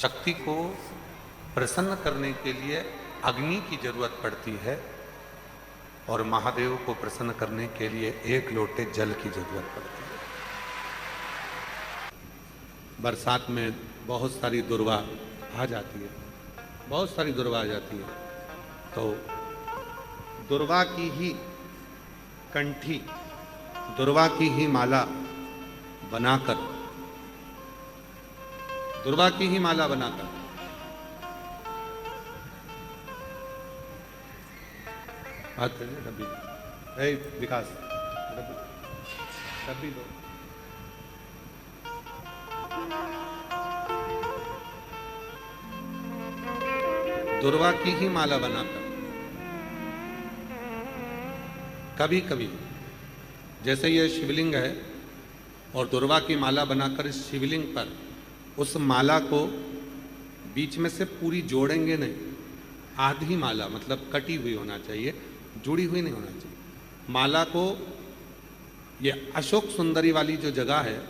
शक्ति को प्रसन्न करने के लिए अग्नि की जरूरत पड़ती है और महादेव को प्रसन्न करने के लिए एक लोटे जल की जरूरत पड़ती है। बरसात में बहुत सारी दुर्वा आ जाती है, बहुत सारी दुर्वा आ जाती है, तो दुर्वा की ही कंठी, दुर्वा की ही माला बनाकर, दुर्वा की ही माला बनाकर बात करिए। डब्बी विकास, डब्बी दो। दुर्वा की ही माला बनाकर कभी कभी, जैसे ये शिवलिंग है और दुर्वा की माला बनाकर इस शिवलिंग पर उस माला को बीच में से पूरी जोड़ेंगे नहीं, आधी माला मतलब कटी हुई होना चाहिए, जुड़ी हुई नहीं होना चाहिए। माला को ये अशोक सुंदरी वाली जो जगह है,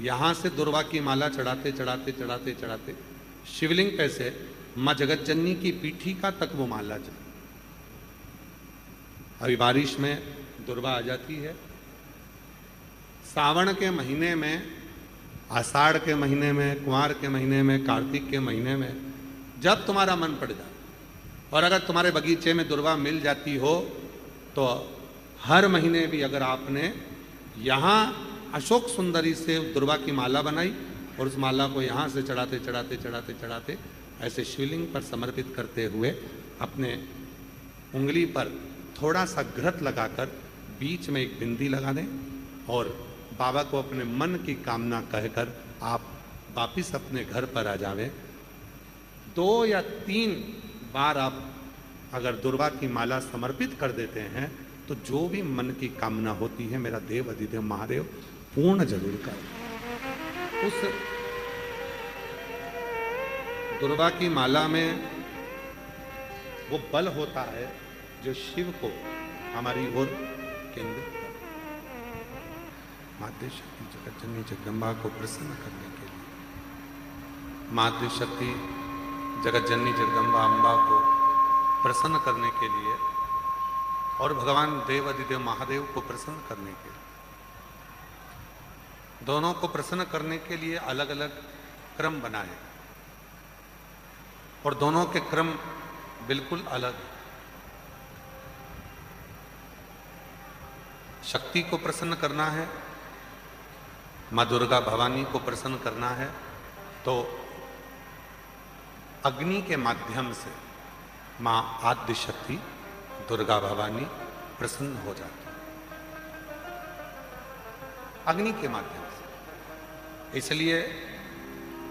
यहाँ से दुर्वा की माला चढ़ाते चढ़ाते चढ़ाते चढ़ाते शिवलिंग पे से माँ जगतजननी की पीठी का तक वो माला चढ़े। अभी बारिश में दुर्वा आ जाती है, सावन के महीने में, आषाढ़ के महीने में, कुंवार के महीने में, कार्तिक के महीने में, जब तुम्हारा मन पड़ जाए और अगर तुम्हारे बगीचे में दुर्वा मिल जाती हो तो हर महीने भी अगर आपने यहाँ अशोक सुंदरी से दुर्वा की माला बनाई और उस माला को यहाँ से चढ़ाते चढ़ाते चढ़ाते चढ़ाते ऐसे शिवलिंग पर समर्पित करते हुए अपने उंगली पर थोड़ा सा घृत लगाकर बीच में एक बिंदी लगा दें और बाबा को अपने मन की कामना कहकर आप वापिस अपने घर पर आ जावें। 2 या 3 बार आप अगर दुर्वा की माला समर्पित कर देते हैं तो जो भी मन की कामना होती है मेरा देव अधिदेव महादेव पूर्ण जरूर कर। उस दुर्वा की माला में वो बल होता है जो शिव को हमारी ओर केंद्रित करता है। मातृ शक्ति जगतजननी जगदम्बा को प्रसन्न करने के लिए, मातृ शक्ति जगतजननी जगदम्बा अम्बा को प्रसन्न करने के लिए और भगवान देव अधिदेव महादेव को प्रसन्न करने के लिए, दोनों को प्रसन्न करने के लिए अलग अलग क्रम बनाए और दोनों के क्रम बिल्कुल अलग। शक्ति को प्रसन्न करना है, माँ दुर्गा भवानी को प्रसन्न करना है तो अग्नि के माध्यम से माँ आद्य शक्ति दुर्गा भवानी प्रसन्न हो जाती है, अग्नि के माध्यम से। इसलिए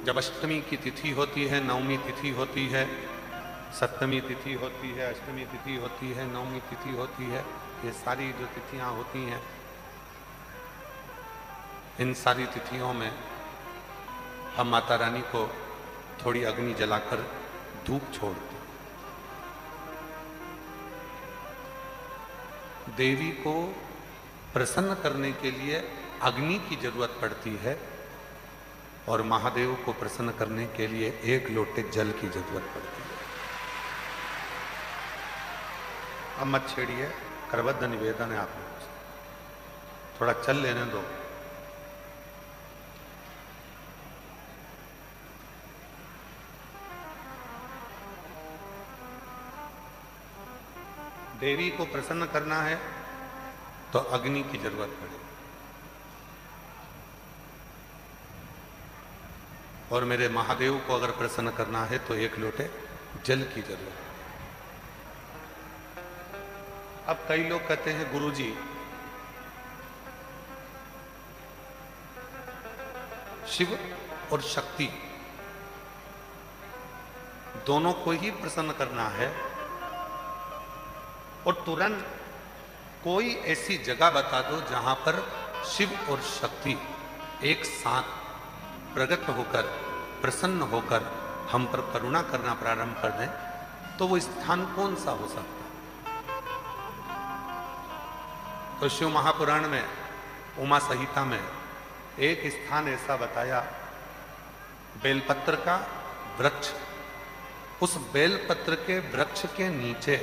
जब अष्टमी की तिथि होती है, नवमी तिथि होती है, सप्तमी तिथि होती है, अष्टमी तिथि होती है, नवमी तिथि होती है, ये सारी जो तिथियां होती हैं, इन सारी तिथियों में हम माता रानी को थोड़ी अग्नि जलाकर धूप छोड़ते हैं। देवी को प्रसन्न करने के लिए अग्नि की जरूरत पड़ती है और महादेव को प्रसन्न करने के लिए एक लोटे जल की जरूरत पड़ती है। अब मत छेड़िए, करबद्ध निवेदन है आप लोगों से, थोड़ा चल लेने दो। देवी को प्रसन्न करना है तो अग्नि की जरूरत पड़ेगी और मेरे महादेव को अगर प्रसन्न करना है तो एक लोटे जल की जरूरत है। अब कई लोग कहते हैं गुरुजी शिव और शक्ति दोनों को ही प्रसन्न करना है और तुरंत कोई ऐसी जगह बता दो जहां पर शिव और शक्ति एक साथ प्रकट होकर प्रसन्न होकर हम पर करुणा करना प्रारंभ कर दें, तो वो स्थान कौन सा हो सकता है? तो शिव महापुराण में उमा संहिता में एक स्थान ऐसा बताया, बेलपत्र का वृक्ष, उस बेलपत्र के वृक्ष के नीचे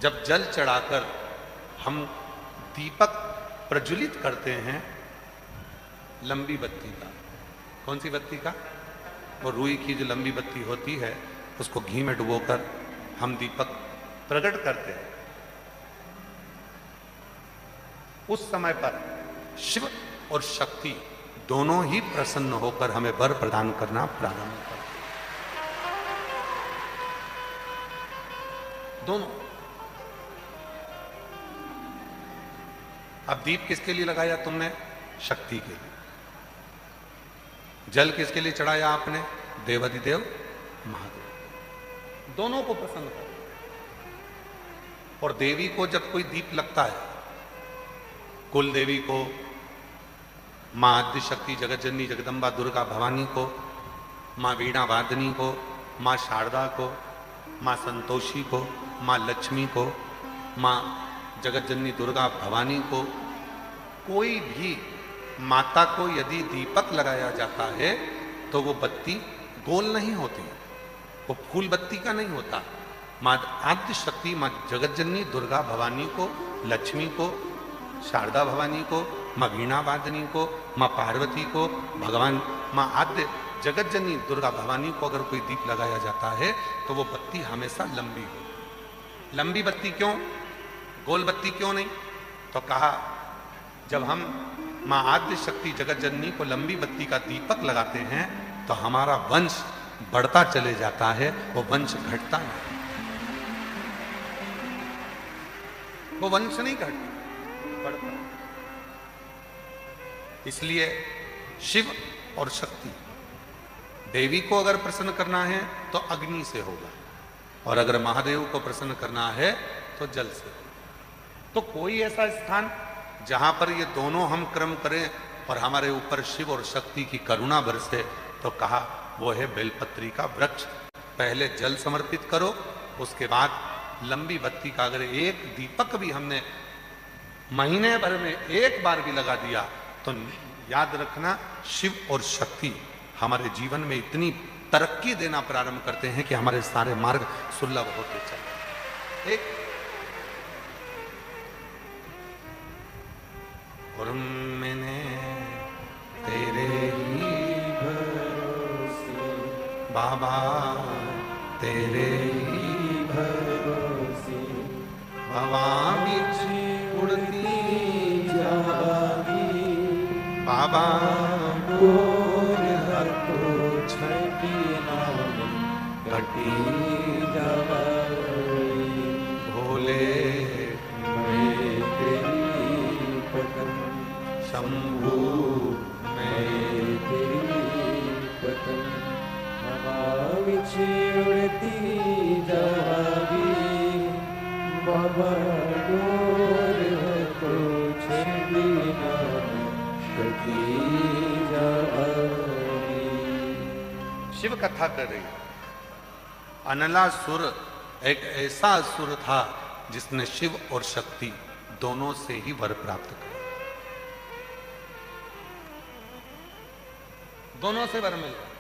जब जल चढ़ाकर हम दीपक प्रज्वलित करते हैं लंबी बत्ती का, कौन सी बत्ती का? वो रुई की जो लंबी बत्ती होती है, उसको घी में डुबोकर हम दीपक प्रकट करते हैं। उस समय पर शिव और शक्ति दोनों ही प्रसन्न होकर हमें वर प्रदान करना प्रारंभ करते हैं। दोनों। अब दीप किसके लिए लगाया तुमने? शक्ति के लिए। जल किसके लिए चढ़ाया आपने? देवाधिदेव महादेव। दोनों को प्रसन्न कर। और देवी को जब कोई दीप लगता है, कुल देवी को, मां आद्य शक्ति जगत जननी जगदम्बा दुर्गा भवानी को, मां वीणा वादनी को, मां शारदा को, मां संतोषी को, मां लक्ष्मी को, मां जगत जननी दुर्गा भवानी को, कोई भी माता को यदि दीपक लगाया जाता है तो वो बत्ती गोल नहीं होती, वो फूल बत्ती का नहीं होता। मां आद्य शक्ति, मां जगत जननी दुर्गा भवानी को, लक्ष्मी को, शारदा भवानी को, मां वीणा वादनी को, मां पार्वती को, भगवान मां आद्य जगत जननी दुर्गा भवानी को अगर कोई दीप लगाया जाता है तो वो बत्ती हमेशा लंबी हो। लंबी बत्ती क्यों? गोल बत्ती क्यों नहीं? तो कहा जब हम मां आद्य शक्ति जगत जननी को लंबी बत्ती का दीपक लगाते हैं तो हमारा वंश बढ़ता चले जाता है, वो वंश घटता नहीं। वो वंश नहीं घटता, बढ़ता। इसलिए शिव और शक्ति, देवी को अगर प्रसन्न करना है तो अग्नि से होगा, और अगर महादेव को प्रसन्न करना है तो जल से होगा। तो कोई ऐसा स्थान जहां पर ये दोनों हम क्रम करें और हमारे ऊपर शिव और शक्ति की करुणा बरसे, तो कहा वो है बेलपत्री का वृक्ष। पहले जल समर्पित करो, उसके बाद लंबी बत्ती का अगर एक दीपक भी हमने महीने भर में एक बार भी लगा दिया तो याद रखना शिव और शक्ति हमारे जीवन में इतनी तरक्की देना प्रारंभ करते हैं कि हमारे सारे मार्ग सुलभ होते चले। एक और मैंने तेरे ही भरोसे बाबा, तेरे ही भरोसे हवा बीच उड़ती जागी बाबा, गोर हको छठी नाम घटी जागी भोले मैं तेरी पतन शंभू मैं तेरी पतन हवा बीच उड़ती जागी बाबा, गोर हको छठी नाम शिव कथा कर रही। अनलासुर एक ऐसा असुर था जिसने शिव और शक्ति दोनों से ही वर प्राप्त किया, दोनों से वर मिल रहा।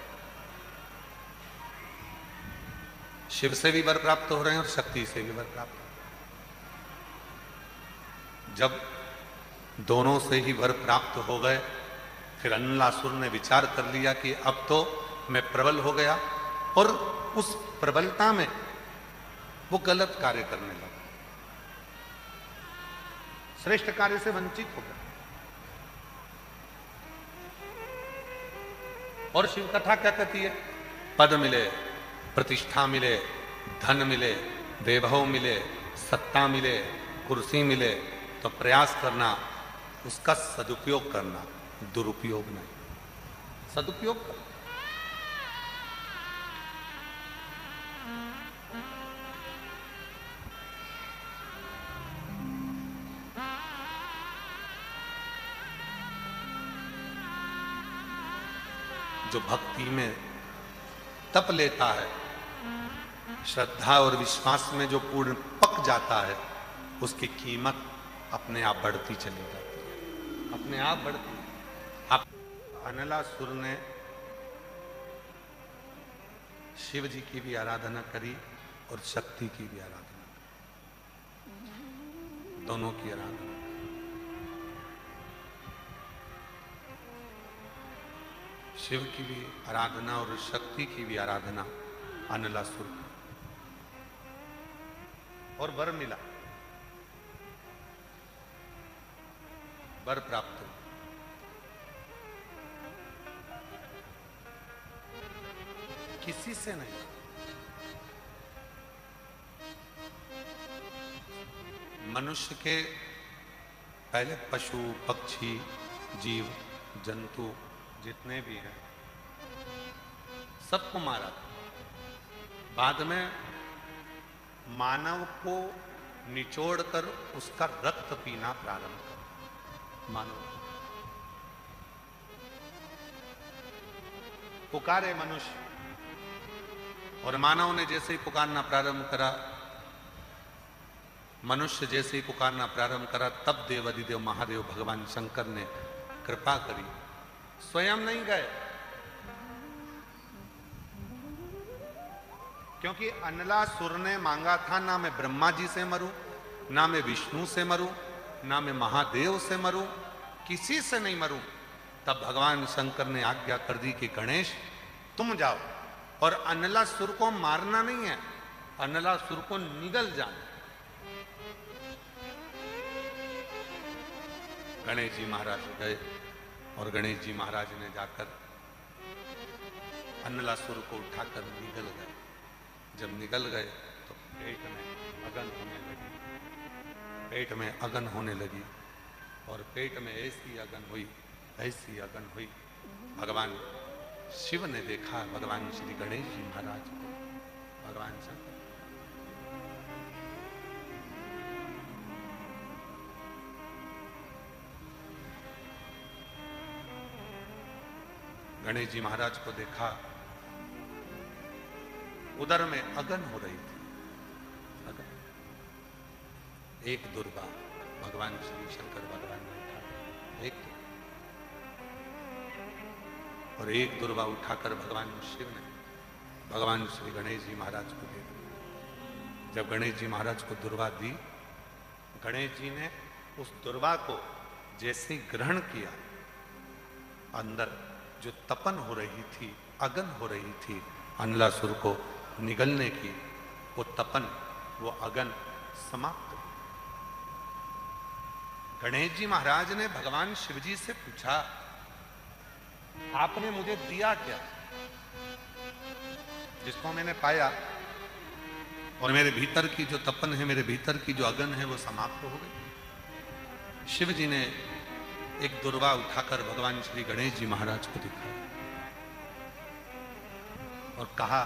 शिव से भी वर प्राप्त हो रहे हैं और शक्ति से भी वर प्राप्त हो रहे हैं। जब दोनों से ही वर प्राप्त हो गए, फिर अनलासुर ने विचार कर लिया कि अब तो मैं प्रबल हो गया, और उस प्रबलता में वो गलत कार्य करने लगा, श्रेष्ठ कार्य से वंचित हो गया। और शिव कथा क्या कहती है? पद मिले, प्रतिष्ठा मिले, धन मिले, वैभव मिले, सत्ता मिले, कुर्सी मिले तो प्रयास करना, उसका सदुपयोग करना, दुरुपयोग नहीं। सदुपयोग करना। जो भक्ति में तप लेता है, श्रद्धा और विश्वास में जो पूर्ण पक जाता है, उसकी कीमत अपने आप बढ़ती चली जाती है, अपने आप बढ़ती। आप अनलासुर ने शिव जी की भी आराधना करी और शक्ति की भी आराधना करी, दोनों की आराधना। शिव की भी आराधना और शक्ति की भी आराधना अनलासुर की, और वर मिला, वर प्राप्त हुआ। किसी से नहीं, मनुष्य के पहले पशु पक्षी जीव जंतु जितने भी हैं सबको मारा था। बाद में मानव को निचोड़कर उसका रक्त पीना प्रारंभ कर मानव पुकारे मनुष्य, और मानव ने जैसे ही पुकारना प्रारंभ करा, मनुष्य जैसे ही पुकारना प्रारंभ करा, तब देवाधिदेव महादेव भगवान शंकर ने कृपा करी, स्वयं नहीं गए। क्योंकि अनलासुर ने मांगा था, ना मैं ब्रह्मा जी से मरूं, ना मैं विष्णु से मरूं, ना मैं महादेव से मरूं, किसी से नहीं मरूं। तब भगवान शंकर ने आज्ञा कर दी कि गणेश तुम जाओ, और अनलासुर को मारना नहीं है, अनलासुर को निगल जाना। गणेश जी महाराज गए, और गणेश जी महाराज ने जाकर अनलासुर को उठाकर निगल गए। जब निगल गए तो पेट में अगन होने लगी, पेट में अगन होने लगी, और पेट में ऐसी अगन हुई, ऐसी अगन हुई। भगवान शिव ने देखा भगवान श्री गणेश जी महाराज को, भगवान शंकर गणेश जी महाराज को देखा, उदर में अगन हो रही थी, अगन। एक दुर्गा भगवान श्री शंकर भगवान ने उठा, एक और एक दुर्गा उठाकर भगवान शिव ने भगवान श्री गणेश जी महाराज को दे दी। जब गणेश जी महाराज को दुर्गा दी, गणेश जी ने उस दुर्गा को जैसे ग्रहण किया, अंदर जो तपन हो रही थी, अगन हो रही थी अनलासुर को निगलने की, वो तपन, वो अगन समाप्त। गणेश जी महाराज ने भगवान शिवजी से पूछा, आपने मुझे दिया क्या, जिसको मैंने पाया, और मेरे भीतर की जो तपन है, मेरे भीतर की जो अगन है, वो समाप्त हो गई। शिव जी ने एक दुर्वा उठाकर भगवान श्री गणेश जी महाराज को दिखाया और कहा,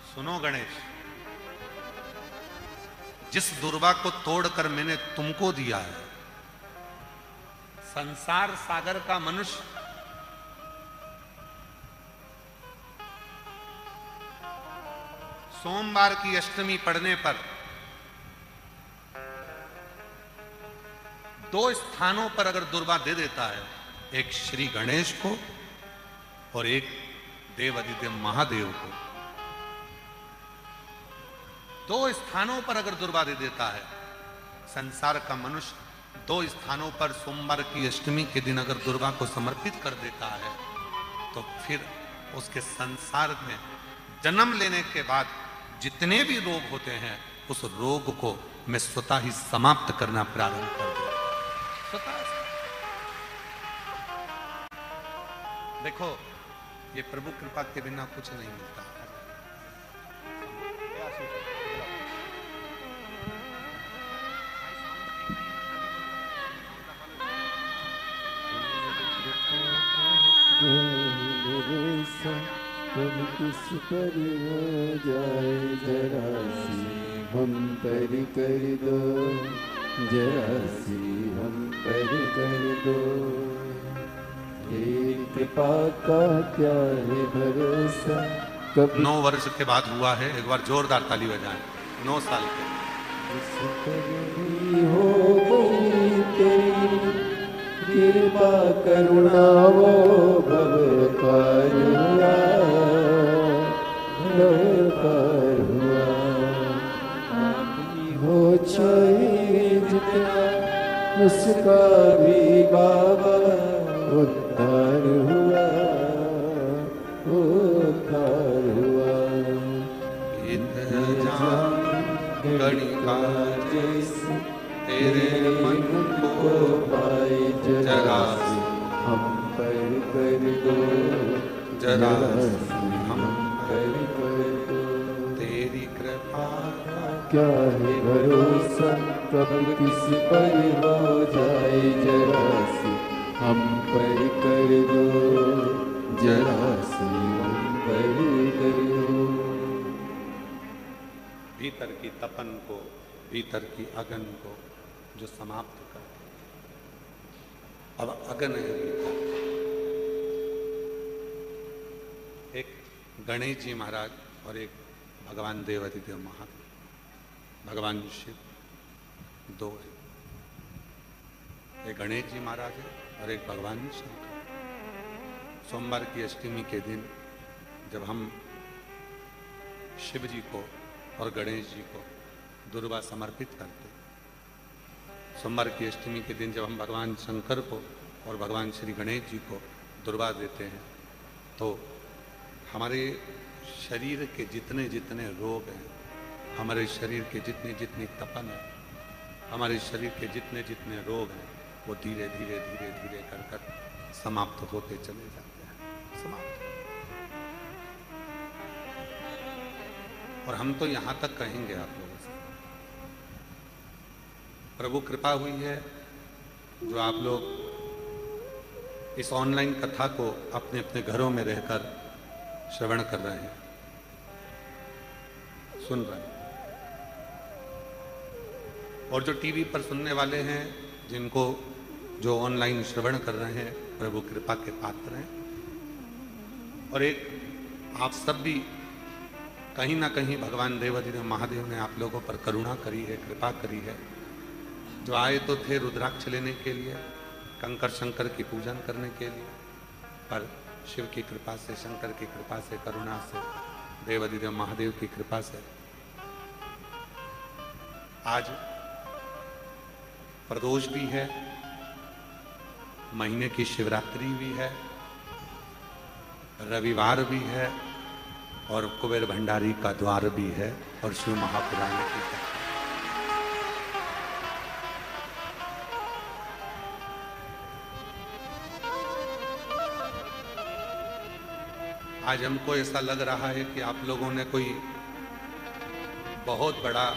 सुनो गणेश, जिस दुर्वा को तोड़कर मैंने तुमको दिया है, संसार सागर का मनुष्य सोमवार की अष्टमी पड़ने पर 2 स्थानों पर अगर दुर्वा दे देता है, एक श्री गणेश को और एक देवाधिदेव महादेव को, 2 स्थानों पर अगर दुर्वा दे देता है, संसार का मनुष्य 2 स्थानों पर सोमवार की अष्टमी के दिन अगर दुर्वा को समर्पित कर देता है, तो फिर उसके संसार में जन्म लेने के बाद जितने भी रोग होते हैं, उस रोग को मैं स्वतः ही समाप्त करना प्रारंभ कर दूं। देखो, ये प्रभु कृपा के बिना कुछ नहीं मिलता। किस पर हो जाए जरा सी हम पर कर दो, जरा सी हम पर कर दो। कृपा का क्या है भरोसा। 9 वर्ष के बाद हुआ है, एक बार जोरदार ताली बजाएं। 9 साल के हो गई तेरी कृपा करुणा वो भव कारुणा। लो उसका भी बाबा उद्धार हुआ, उद्धार हुआ। गीत जान गणिका जैसे तेरे मन को पाए जरा हम पर कर दो, जरा हम पर दो। तेरी कृपा क्या है भरोसा कब किस पर हो जाए, जरा सी हम पर कर दो, जरा सी हम पर कर दो। भीतर की तपन को, भीतर की अगन को जो समाप्त कर दे। अब अगन है भीतर। एक गणेश जी महाराज और एक भगवान देवाधिदेव महादेव, भगवान शिव दो है। एक गणेश जी महाराज है और एक भगवान शंकर। सोमवार की अष्टमी के दिन जब हम शिव जी को और गणेश जी को दुर्वा समर्पित करते, सोमवार की अष्टमी के दिन जब हम भगवान शंकर को और भगवान श्री गणेश जी को दुर्वा देते हैं, तो हमारे शरीर के जितने जितने रोग हैं, हमारे शरीर के जितनी जितनी तपन है, हमारे शरीर के जितने जितने रोग हैं, वो धीरे धीरे धीरे धीरे कर कर समाप्त होते चले जाते हैं, समाप्त। और हम तो यहां तक कहेंगे आप लोगों से, प्रभु कृपा हुई है जो आप लोग इस ऑनलाइन कथा को अपने अपने घरों में रहकर श्रवण कर रहे हैं, सुन रहे हैं। और जो टीवी पर सुनने वाले हैं, जिनको जो ऑनलाइन श्रवण कर रहे हैं, प्रभु कृपा के पात्र हैं। और एक आप सब भी कहीं ना कहीं भगवान देवाधिदेव महादेव ने आप लोगों पर करुणा करी है, कृपा करी है। जो आए तो थे रुद्राक्ष लेने के लिए, कंकर शंकर की पूजन करने के लिए, पर शिव की कृपा से, शंकर की कृपा से, करुणा से, देवाधिदेव महादेव की कृपा से आज प्रदोष भी है, महीने की शिवरात्रि भी है, रविवार भी है और कुबेर भंडारी का द्वार भी है और शिव महापुराण की है। आज हमको ऐसा लग रहा है कि आप लोगों ने कोई बहुत बड़ा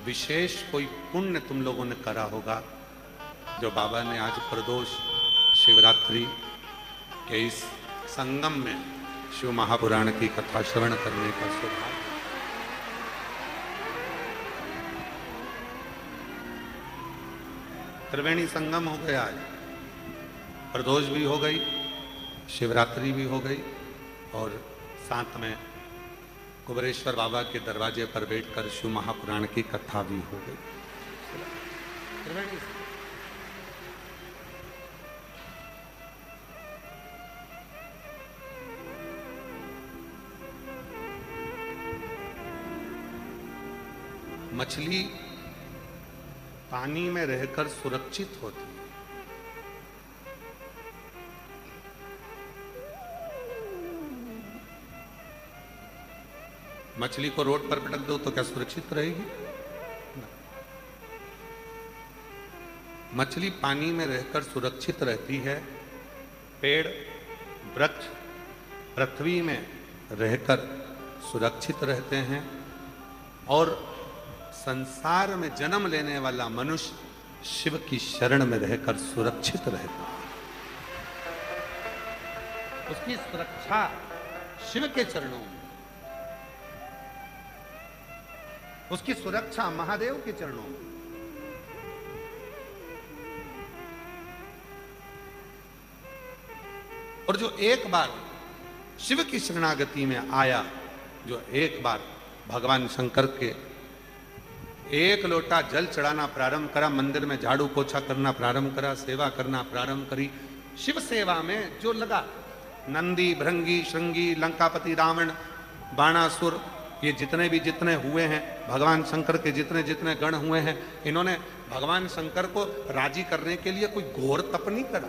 विशेष कोई पुण्य तुम लोगों ने करा होगा, जो बाबा ने आज प्रदोष शिवरात्रि के इस संगम में शिव महापुराण की कथा श्रवण करने का सौभाग्य। त्रिवेणी संगम हो गया, आज प्रदोष भी हो गई, शिवरात्रि भी हो गई और साथ में कुबेरेश्वर बाबा के दरवाजे पर बैठकर शिव महापुराण की कथा भी हो गई। मछली पानी में रहकर सुरक्षित होती है। मछली को रोड पर पटक दो तो क्या सुरक्षित रहेगी? मछली पानी में रहकर सुरक्षित रहती है। पेड़, वृक्ष पृथ्वी में रहकर सुरक्षित रहते हैं और संसार में जन्म लेने वाला मनुष्य शिव की शरण में रहकर सुरक्षित रहता है। उसकी सुरक्षा शिव के चरणों में, उसकी सुरक्षा महादेव के चरणों में। और जो एक बार शिव की शरणागति में आया, जो एक बार भगवान शंकर के एक लोटा जल चढ़ाना प्रारंभ करा, मंदिर में झाड़ू पोछा करना प्रारंभ करा, सेवा करना प्रारंभ करी, शिव सेवा में जो लगा, नंदी, भृंगी, श्रृंगी, लंकापति, रावण, बाणासुर, ये जितने भी जितने हुए हैं, भगवान शंकर के जितने जितने गण हुए हैं, इन्होंने भगवान शंकर को राजी करने के लिए कोई घोर तप नहीं करा।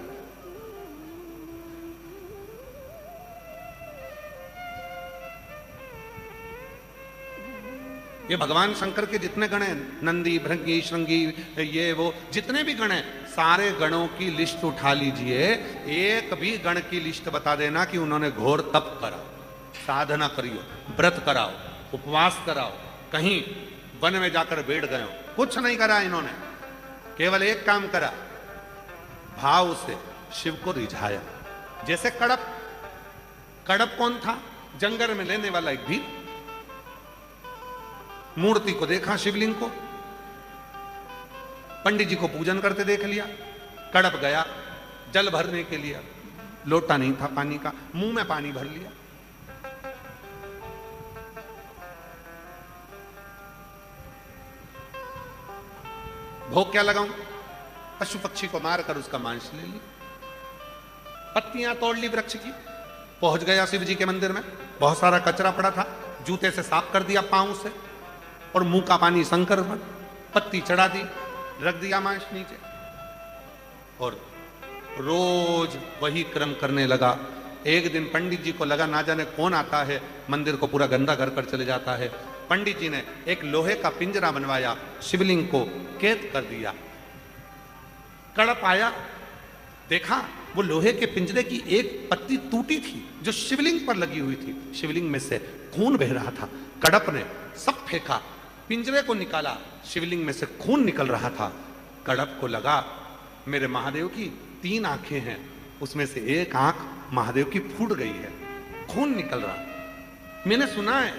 ये भगवान शंकर के जितने गण हैं, नंदी, भृंगी, श्रृंगी, ये वो जितने भी गण हैं, सारे गणों की लिस्ट उठा लीजिए, एक भी गण की लिस्ट बता देना कि उन्होंने घोर तप करा, साधना करियो, व्रत कराओ, उपवास कराओ, कहीं वन में जाकर बैठ गए हो, कुछ नहीं करा इन्होंने। केवल एक काम करा, भाव से शिव को रिझाया। जैसे कड़प, कड़प कौन था? जंगल में लेने वाला एक भी मूर्ति को देखा, शिवलिंग को, पंडित जी को पूजन करते देख लिया, कड़प गया जल भरने के लिए, लोटा नहीं था पानी का, मुंह में पानी भर लिया। भोग क्या लगाऊं? पशु पक्षी को मारकर उसका मांस ले ली, पत्तियां तोड़ ली वृक्ष की, पहुंच गया शिव जी के मंदिर में, बहुत सारा कचरा पड़ा था, जूते से साफ कर दिया पांव से, और मुंह का पानी शंकर पर, पत्ती चढ़ा दी, रख दिया मांस नीचे, और रोज वही क्रम करने लगा। एक दिन पंडित जी को लगा ना जाने कौन आता है, मंदिर को पूरा गंदा कर चले जाता है। पंडित जी ने एक लोहे का पिंजरा बनवाया, शिवलिंग को कैद कर दिया। कड़प आया, देखा वो लोहे के पिंजरे की एक पत्ती टूटी थी जो शिवलिंग पर लगी हुई थी, शिवलिंग में से खून बह रहा था। कड़प ने सब फेंका, पिंजरे को निकाला, शिवलिंग में से खून निकल रहा था। कड़प को लगा मेरे महादेव की 3 आंखें हैं, उसमें से एक आंख महादेव की फूट गई है, खून निकल रहा। मैंने सुना है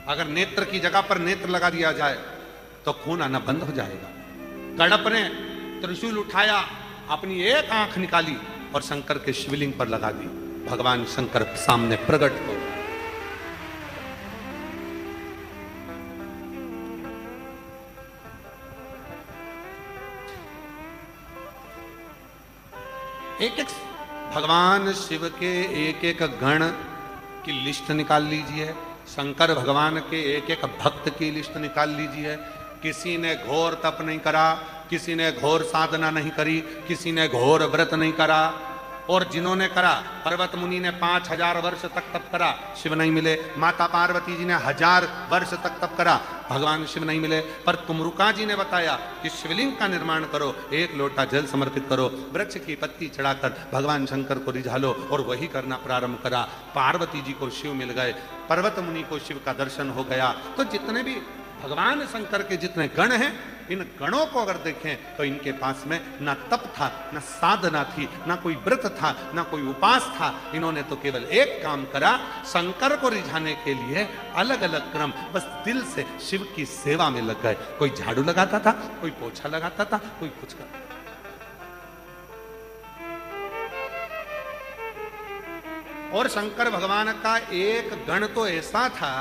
अगर नेत्र की जगह पर नेत्र लगा दिया जाए तो खून आना बंद हो जाएगा। कड़प ने त्रिशूल उठाया, अपनी एक आंख निकाली और शंकर के शिवलिंग पर लगा दी। भगवान शंकर सामने प्रकट हो। एक एक भगवान शिव के एक एक गण की लिस्ट निकाल लीजिए, शंकर भगवान के एक एक भक्त की लिस्ट निकाल लीजिए। किसी ने घोर तप नहीं करा, किसी ने घोर साधना नहीं करी, किसी ने घोर व्रत नहीं करा, और जिन्होंने करा, पर्वत मुनि ने 5000 वर्ष तक तप करा, शिव नहीं मिले। माता पार्वती जी ने 1000 वर्ष तक तप करा, भगवान शिव नहीं मिले। पर तुमरुका जी ने बताया कि शिवलिंग का निर्माण करो, 1 लोटा जल समर्पित करो, वृक्ष की पत्ती चढ़ाकर भगवान शंकर को रिझा लो, और वही करना प्रारंभ करा। पार्वती जी को शिव मिल गए, पर्वत मुनि को शिव का दर्शन हो गया। तो जितने भी भगवान शंकर के जितने गण हैं, इन गणों को अगर देखें तो इनके पास में ना तप था, ना साधना थी, ना कोई व्रत था, ना कोई उपास था। इन्होंने तो केवल एक काम करा, शंकर को रिझाने के लिए अलग अलग क्रम, बस दिल से शिव की सेवा में लग गए। कोई झाड़ू लगाता था, कोई पोछा लगाता था, कोई कुछ करता। और शंकर भगवान का एक गण तो ऐसा था,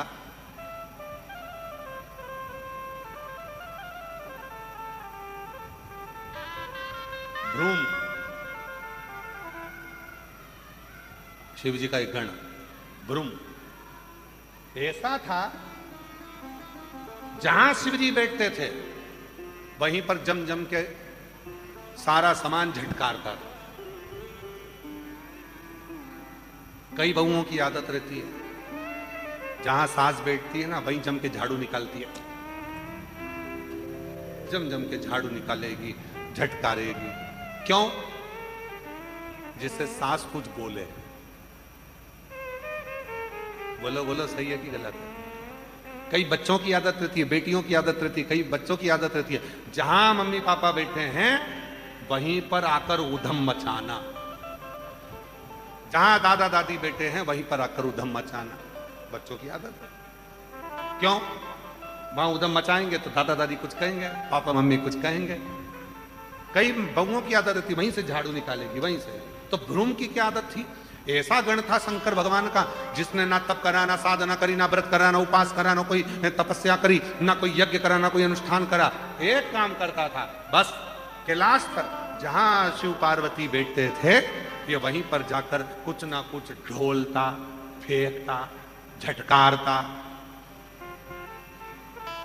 भ्रूम, शिव जी का एक गण भ्रूम ऐसा था, जहां शिव जी बैठते थे वहीं पर जम जम के सारा सामान झटकारता था। कई बहुओं की आदत रहती है, जहां सास बैठती है ना, वहीं जम के झाड़ू निकालती है, जम जम के झाड़ू निकालेगी, झटकारेगी। क्यों? जिससे सास कुछ बोले। बोलो बोलो, सही है कि गलत है? कई बच्चों की आदत रहती है, बेटियों की आदत रहती है, कई बच्चों की आदत रहती है, जहां मम्मी पापा बैठे हैं वहीं पर आकर उधम मचाना, जहां दादा दादी बैठे हैं वहीं पर आकर उधम मचाना, बच्चों की आदत है। क्यों? वहां उधम मचाएंगे तो दादा दादी कुछ कहेंगे, पापा मम्मी कुछ कहेंगे। कई बहुओं की आदत थी, वहीं से झाड़ू निकालेगी, वहीं से। तो भ्रूम की क्या आदत थी? ऐसा गण था शंकर भगवान का, जिसने ना तप करा, ना साधना करी, ना व्रत करा, ना उपास करा, ना कोई तपस्या करी, ना कोई यज्ञ करा, ना कोई अनुष्ठान करा। एक काम करता था, बस कैलाश पर जहां शिव पार्वती बैठते थे, ये वहीं पर जाकर कुछ ना कुछ ढोलता, फेंकता, झटकारता।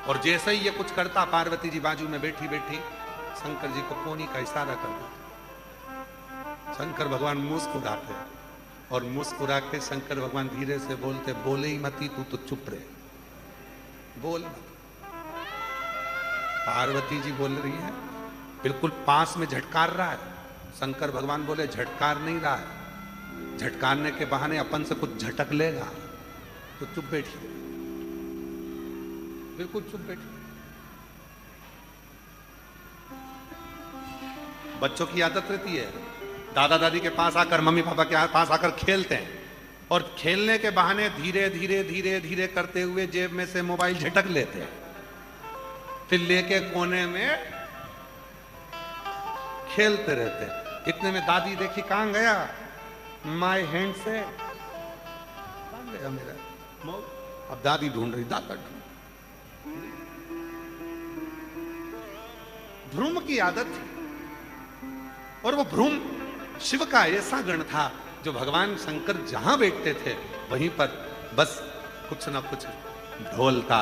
और जैसे ही ये कुछ करता, पार्वती जी बाजू में बैठी बैठी शंकर जी को कोनी का इशारा कर देते। शंकर भगवान मुस्कुराते और मुस्कुरा के शंकर भगवान धीरे से बोलते, बोले ही मती, तू तो चुप रहे, बोल मत। पार्वती जी बोल रही है, बिल्कुल पास में झटकार रहा है। शंकर भगवान बोले, झटकार नहीं रहा है, झटकारने के बहाने अपन से कुछ झटक लेगा, तो चुप बैठिए, बिल्कुल चुप बैठिए। बच्चों की आदत रहती है, दादा दादी के पास आकर, मम्मी पापा के पास आकर खेलते हैं, और खेलने के बहाने धीरे धीरे धीरे धीरे करते हुए जेब में से मोबाइल झटक लेते हैं, फिर लेके कोने में खेलते रहते हैं। इतने में दादी देखी, कहां गया माय हैंड से, कहां गया मेरा मोबाइल? अब दादी ढूंढ रही, दादा ढूंढ। भ्रूम की आदत थी, और वो भ्रूम शिव का ऐसा गण था जो भगवान शंकर जहां बैठते थे वहीं पर बस कुछ ना कुछ ढोलता,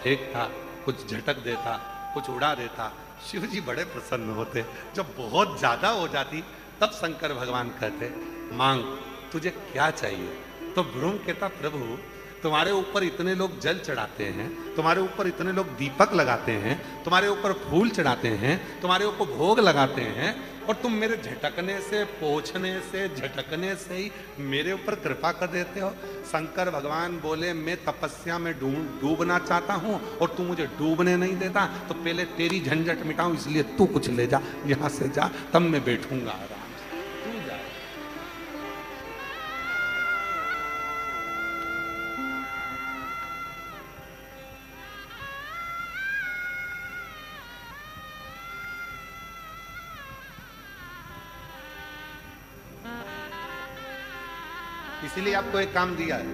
फेंकता, कुछ झटक देता, कुछ उड़ा देता। शिव जी बड़े प्रसन्न होते। जब बहुत ज्यादा हो जाती तब शंकर भगवान कहते, मांग, तुझे क्या चाहिए? तो भ्रूम कहता, प्रभु तुम्हारे ऊपर इतने लोग जल चढ़ाते हैं, तुम्हारे ऊपर इतने लोग दीपक लगाते हैं, तुम्हारे ऊपर फूल चढ़ाते हैं, तुम्हारे ऊपर भोग लगाते हैं, और तुम मेरे झटकने से, पोंछने से, झटकने से ही मेरे ऊपर कृपा कर देते हो। शंकर भगवान बोले, मैं तपस्या में डूबना चाहता हूं और तू मुझे डूबने नहीं देता, तो पहले तेरी झंझट मिटाऊं, इसलिए तू कुछ ले जा, यहां से जा, तब मैं बैठूंगा आराम से, तू जा। इसीलिए आपको एक काम दिया है,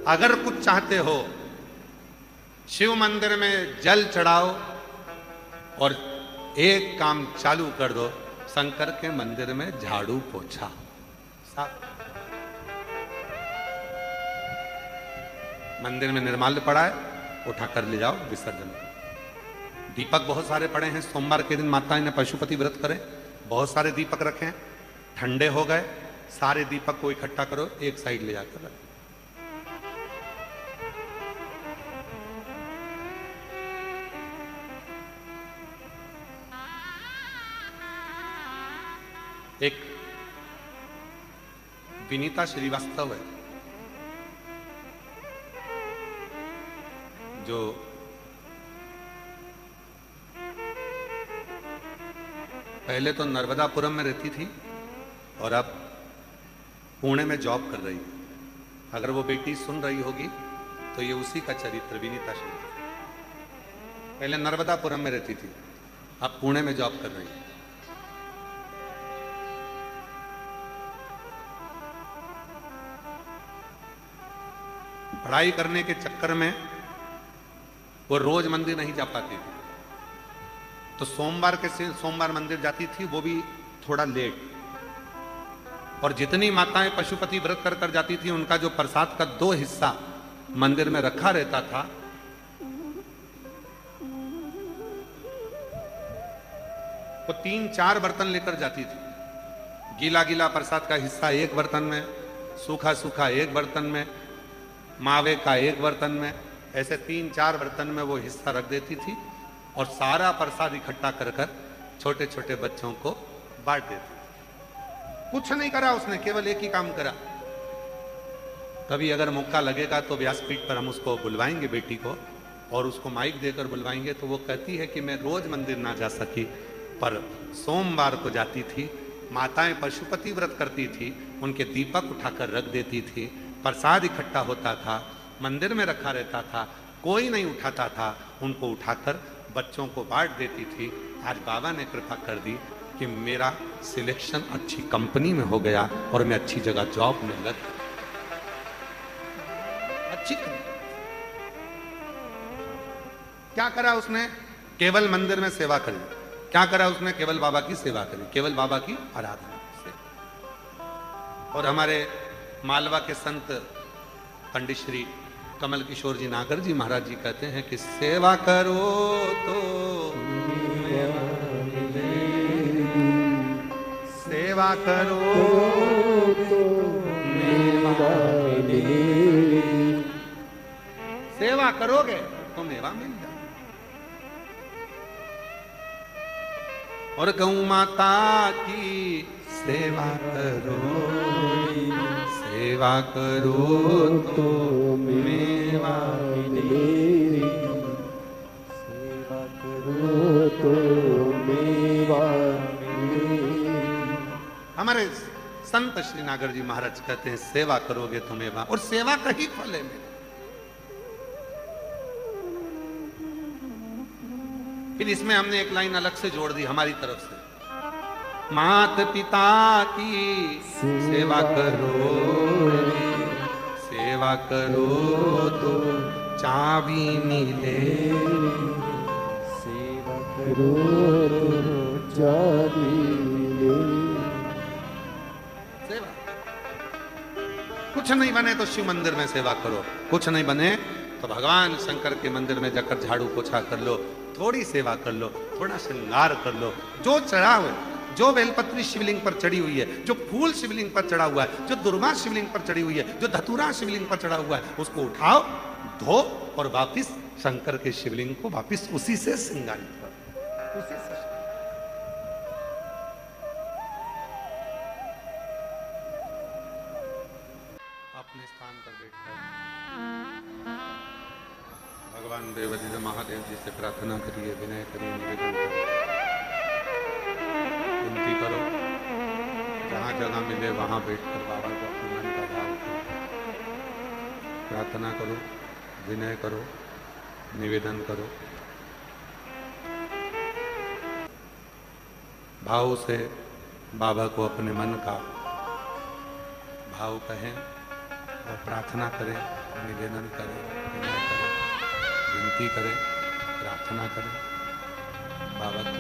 अगर कुछ चाहते हो शिव मंदिर में जल चढ़ाओ और एक काम चालू कर दो, शंकर के मंदिर में झाड़ू पोछा साफ। मंदिर में निर्माल्य पड़ा है, उठाकर ले जाओ, विसर्जन करो। दीपक बहुत सारे पड़े हैं, सोमवार के दिन माताएं ने पशुपति व्रत करें, बहुत सारे दीपक रखें, ठंडे हो गए, सारे दीपक को इकट्ठा करो, एक साइड ले जाकर रखो। एक विनीता श्रीवास्तव है, जो पहले तो नर्मदापुरम में रहती थी और अब पुणे में जॉब कर रही है। अगर वो बेटी सुन रही होगी तो ये उसी का चरित्र, विनीता श्रीवास्तव। पहले नर्मदापुरम में रहती थी, अब पुणे में जॉब कर रही है। पढ़ाई करने के चक्कर में वो रोज मंदिर नहीं जा पाती थी, तो सोमवार मंदिर जाती थी, वो भी थोड़ा लेट। और जितनी माताएं पशुपति व्रत कर कर जाती थी, उनका जो प्रसाद का 2 हिस्सा मंदिर में रखा रहता था, वो 3-4 बर्तन लेकर जाती थी। गीला गीला प्रसाद का हिस्सा एक बर्तन में, सूखा सूखा एक बर्तन में, मावे का एक बर्तन में, ऐसे 3-4 बर्तन में वो हिस्सा रख देती थी और सारा प्रसाद इकट्ठा कर कर छोटे छोटे बच्चों को बांट देती थी। कुछ नहीं करा उसने, केवल एक ही काम करा। कभी अगर मौका लगेगा तो व्यासपीठ पर हम उसको बुलवाएंगे, बेटी को, और उसको माइक देकर बुलवाएंगे, तो वो कहती है कि मैं रोज मंदिर ना जा सकी, पर सोमवार को जाती थी। माताएं पशुपति व्रत करती थी, उनके दीपक उठाकर रख देती थी, प्रसाद इकट्ठा होता था, मंदिर में रखा रहता था, कोई नहीं उठाता था, उनको उठाकर बच्चों को बांट देती थी। आज बाबा ने कृपा कर दी कि मेरा सिलेक्शन अच्छी कंपनी में हो गया और मैं अच्छी जगह जॉब में लग गया। अच्छी क्या करा उसने? केवल मंदिर में सेवा करी। क्या करा उसने? केवल बाबा की सेवा करी, केवल बाबा की आराधना से। और हमारे मालवा के संत पंडित श्री कमल किशोर जी नागर जी महाराज जी कहते हैं कि सेवा करो तो सेवा करो तो मेवा मिलेगी। सेवा करोगे तो मेवा मिल जाए। और गौ माता की सेवा करो, सेवा करो तो मेवा मिलेगी। सेवा करो तो मेवा मिलेगी। हमारे संत श्री नागर जी महाराज कहते हैं सेवा करोगे तो मेवा, और सेवा का ही फल है मेरा। फिर इसमें हमने एक लाइन अलग से जोड़ दी हमारी तरफ से, मात पिता की सेवा करो, सेवा करो तो चाबी मिले। सेवा करो तो चाबी मिले। सेवा कुछ नहीं बने तो शिव मंदिर में सेवा करो, कुछ नहीं बने तो भगवान शंकर के मंदिर में जाकर झाड़ू पोछा कर लो, थोड़ी सेवा कर लो, थोड़ा श्रृंगार कर लो। जो चढ़ा हुआ है, जो बेलपत्री शिवलिंग पर चढ़ी हुई है, जो फूल शिवलिंग पर चढ़ा हुआ है, जो दुर्वा शिवलिंग पर चढ़ी हुई है, जो धतूरा शिवलिंग पर चढ़ा हुआ है, उसको उठाओ, धो और वापिस शंकर के शिवलिंग को वापिस उसी से श्रृंगारित करो, उसी से। अपने स्थान पर बैठकर भगवान देवजी महादेव जी से प्रार्थना करिए, विनय करिए, निवेदन करिए, विनती करो। जहाँ जगह मिले वहाँ बैठकर बाबा को अपने मन का भाव करो, प्रार्थना करो, विनय करो, निवेदन करो। भाव से बाबा को अपने मन का भाव कहें और प्रार्थना करें, निवेदन करें, विनय करें, विनती करें, प्रार्थना करें बाबा को।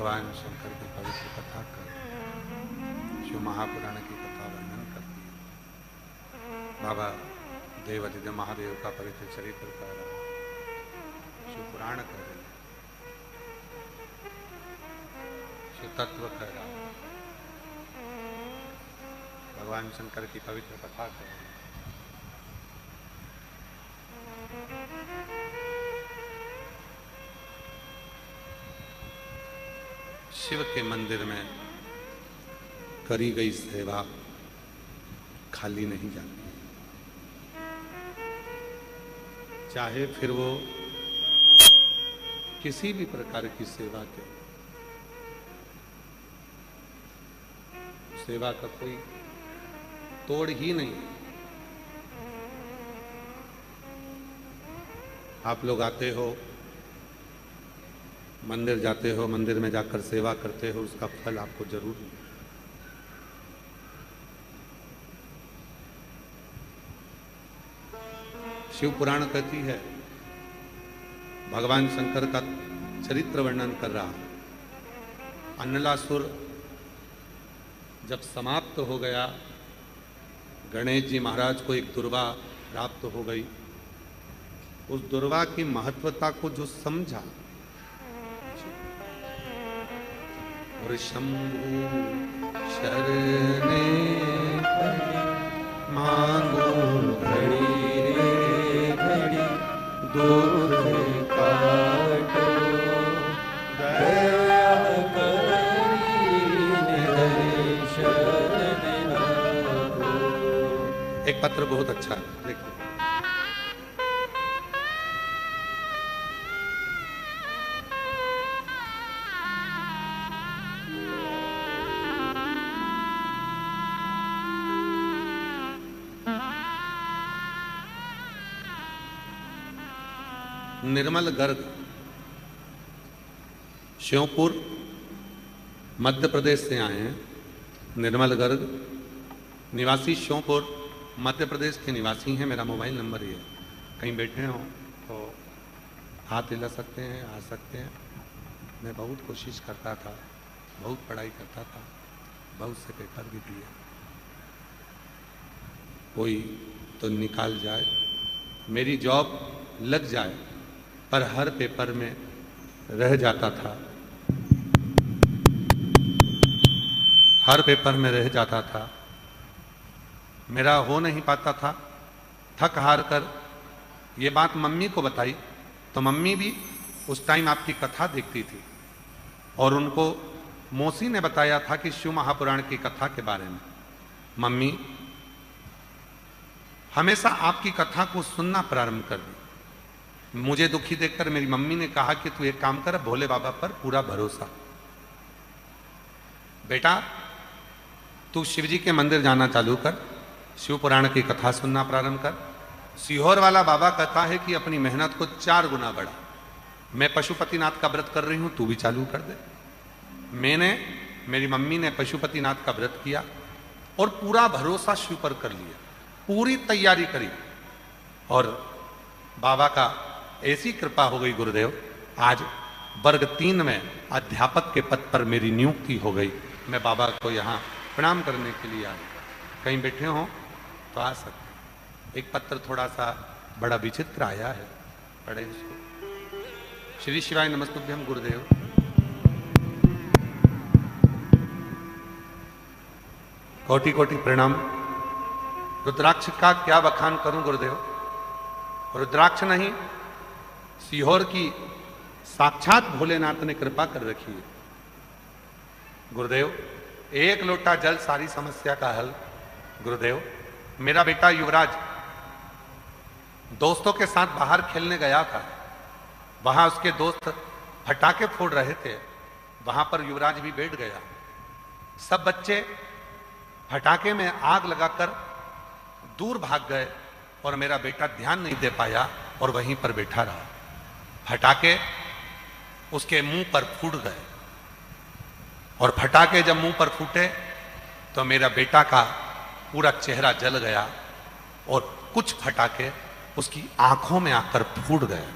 भगवान शंकर की पवित्र कथा कर, शिव महापुराण की कथा वर्णन करती है। बाबा देवादिदेव महादेव का पवित्र चरित्र कर रहा, शिव पुराण कर रहे, शिव तत्व कर रहा, भगवान शंकर की पवित्र कथा कर रहे। शिव के मंदिर में करी गई सेवा खाली नहीं जाती, चाहे फिर वो किसी भी प्रकार की सेवा के, सेवा का कोई तोड़ ही नहीं। आप लोग आते हो, मंदिर जाते हो, मंदिर में जाकर सेवा करते हो, उसका फल आपको जरूर मिलेगा। शिव पुराण कहती है, भगवान शंकर का चरित्र वर्णन कर रहा, अन्नलासुर जब समाप्त हो गया, गणेश जी महाराज को एक दुर्वा प्राप्त हो गई। उस दुर्वा की महत्वता को जो समझा, और शंभु शरणे मांगो घड़ी रे घड़ी, दुख काटो दया करी शरण लागो। एक पत्र बहुत अच्छा है, देखिए। निर्मल गर्ग, श्योपुर मध्य प्रदेश से आए हैं। निर्मल गर्ग निवासी श्योपुर मध्य प्रदेश के निवासी हैं। मेरा मोबाइल नंबर ये है, कहीं बैठे हो तो हाथ हिला सकते हैं, आ सकते हैं। मैं बहुत कोशिश करता था, बहुत पढ़ाई करता था, बहुत से पेपर भी दिए, कोई तो निकाल जाए, मेरी जॉब लग जाए, पर हर पेपर में रह जाता था, हर पेपर में रह जाता था, मेरा हो नहीं पाता था। थक हार कर ये बात मम्मी को बताई, तो मम्मी भी उस टाइम आपकी कथा देखती थी, और उनको मौसी ने बताया था कि शिव महापुराण की कथा के बारे में। मम्मी हमेशा आपकी कथा को सुनना प्रारंभ कर दी। मुझे दुखी देखकर मेरी मम्मी ने कहा कि तू एक काम कर, भोले बाबा पर पूरा भरोसा, बेटा तू शिवजी के मंदिर जाना चालू कर, शिव पुराण की कथा सुनना प्रारंभ कर। सीहोर वाला बाबा कहता है कि अपनी मेहनत को 4 गुना बढ़ा। मैं पशुपतिनाथ का व्रत कर रही हूं, तू भी चालू कर दे। मेरी मम्मी ने पशुपतिनाथ का व्रत किया और पूरा भरोसा शिव पर कर लिया, पूरी तैयारी करी, और बाबा का ऐसी कृपा हो गई गुरुदेव, आज वर्ग 3 में अध्यापक के पद पर मेरी नियुक्ति हो गई। मैं बाबा को यहाँ प्रणाम करने के लिए आया। कहीं बैठे हो तो आ सकते। एक पत्र थोड़ा सा बड़ा विचित्र आया है, पढ़े इसको। श्री शिवाय नमस्तुभ्यम गुरुदेव। कोटि कोटि प्रणाम। रुद्राक्ष का क्या बखान करूं गुरुदेव। रुद्राक्ष नहीं, सीहोर की साक्षात भोलेनाथ ने कृपा कर रखी है। गुरुदेव 1 लोटा जल सारी समस्या का हल। गुरुदेव मेरा बेटा युवराज दोस्तों के साथ बाहर खेलने गया था, वहां उसके दोस्त फटाके फोड़ रहे थे, वहां पर युवराज भी बैठ गया। सब बच्चे फटाके में आग लगाकर दूर भाग गए और मेरा बेटा ध्यान नहीं दे पाया और वहीं पर बैठा रहा। फटाके उसके मुंह पर फूट गए, और फटाके जब मुंह पर फूटे तो मेरा बेटा का पूरा चेहरा जल गया, और कुछ फटाके उसकी आंखों में आकर फूट गए।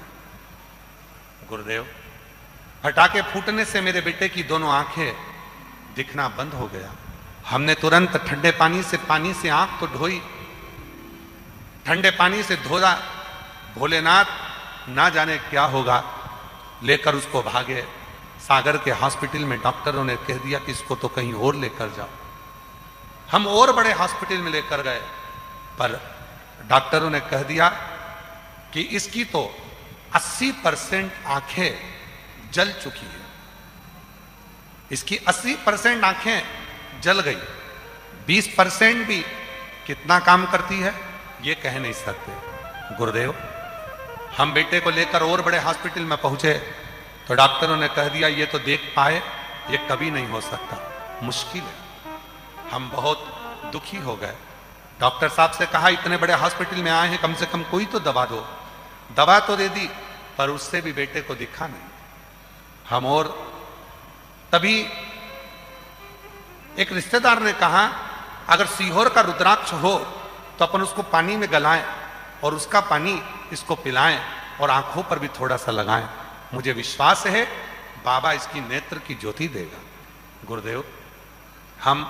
गुरुदेव फटाके फूटने से मेरे बेटे की दोनों आंखें दिखना बंद हो गया। हमने तुरंत ठंडे पानी से आंख तो धोई, ठंडे पानी से धोया। भोलेनाथ ना जाने क्या होगा, लेकर उसको भागे सागर के हॉस्पिटल में। डॉक्टरों ने कह दिया कि इसको तो कहीं और लेकर जाओ। हम और बड़े हॉस्पिटल में लेकर गए, पर डॉक्टरों ने कह दिया कि इसकी तो 80% आंखें जल चुकी है, इसकी 80% आंखें जल गई। 20% भी कितना काम करती है ये कह नहीं सकते। गुरुदेव, हम बेटे को लेकर और बड़े हॉस्पिटल में पहुंचे तो डॉक्टरों ने कह दिया ये तो देख पाए, ये कभी नहीं हो सकता, मुश्किल है। हम बहुत दुखी हो गए। डॉक्टर साहब से कहा इतने बड़े हॉस्पिटल में आए हैं, कम से कम कोई तो दवा दो। दवा तो दे दी, पर उससे भी बेटे को दिखा नहीं। हम और तभी एक रिश्तेदार ने कहा अगर सीहोर का रुद्राक्ष हो तो अपन उसको पानी में गलाएं और उसका पानी इसको पिलाएं और आंखों पर भी थोड़ा सा लगाएं। मुझे विश्वास है बाबा इसकी नेत्र की ज्योति देगा। गुरुदेव, हम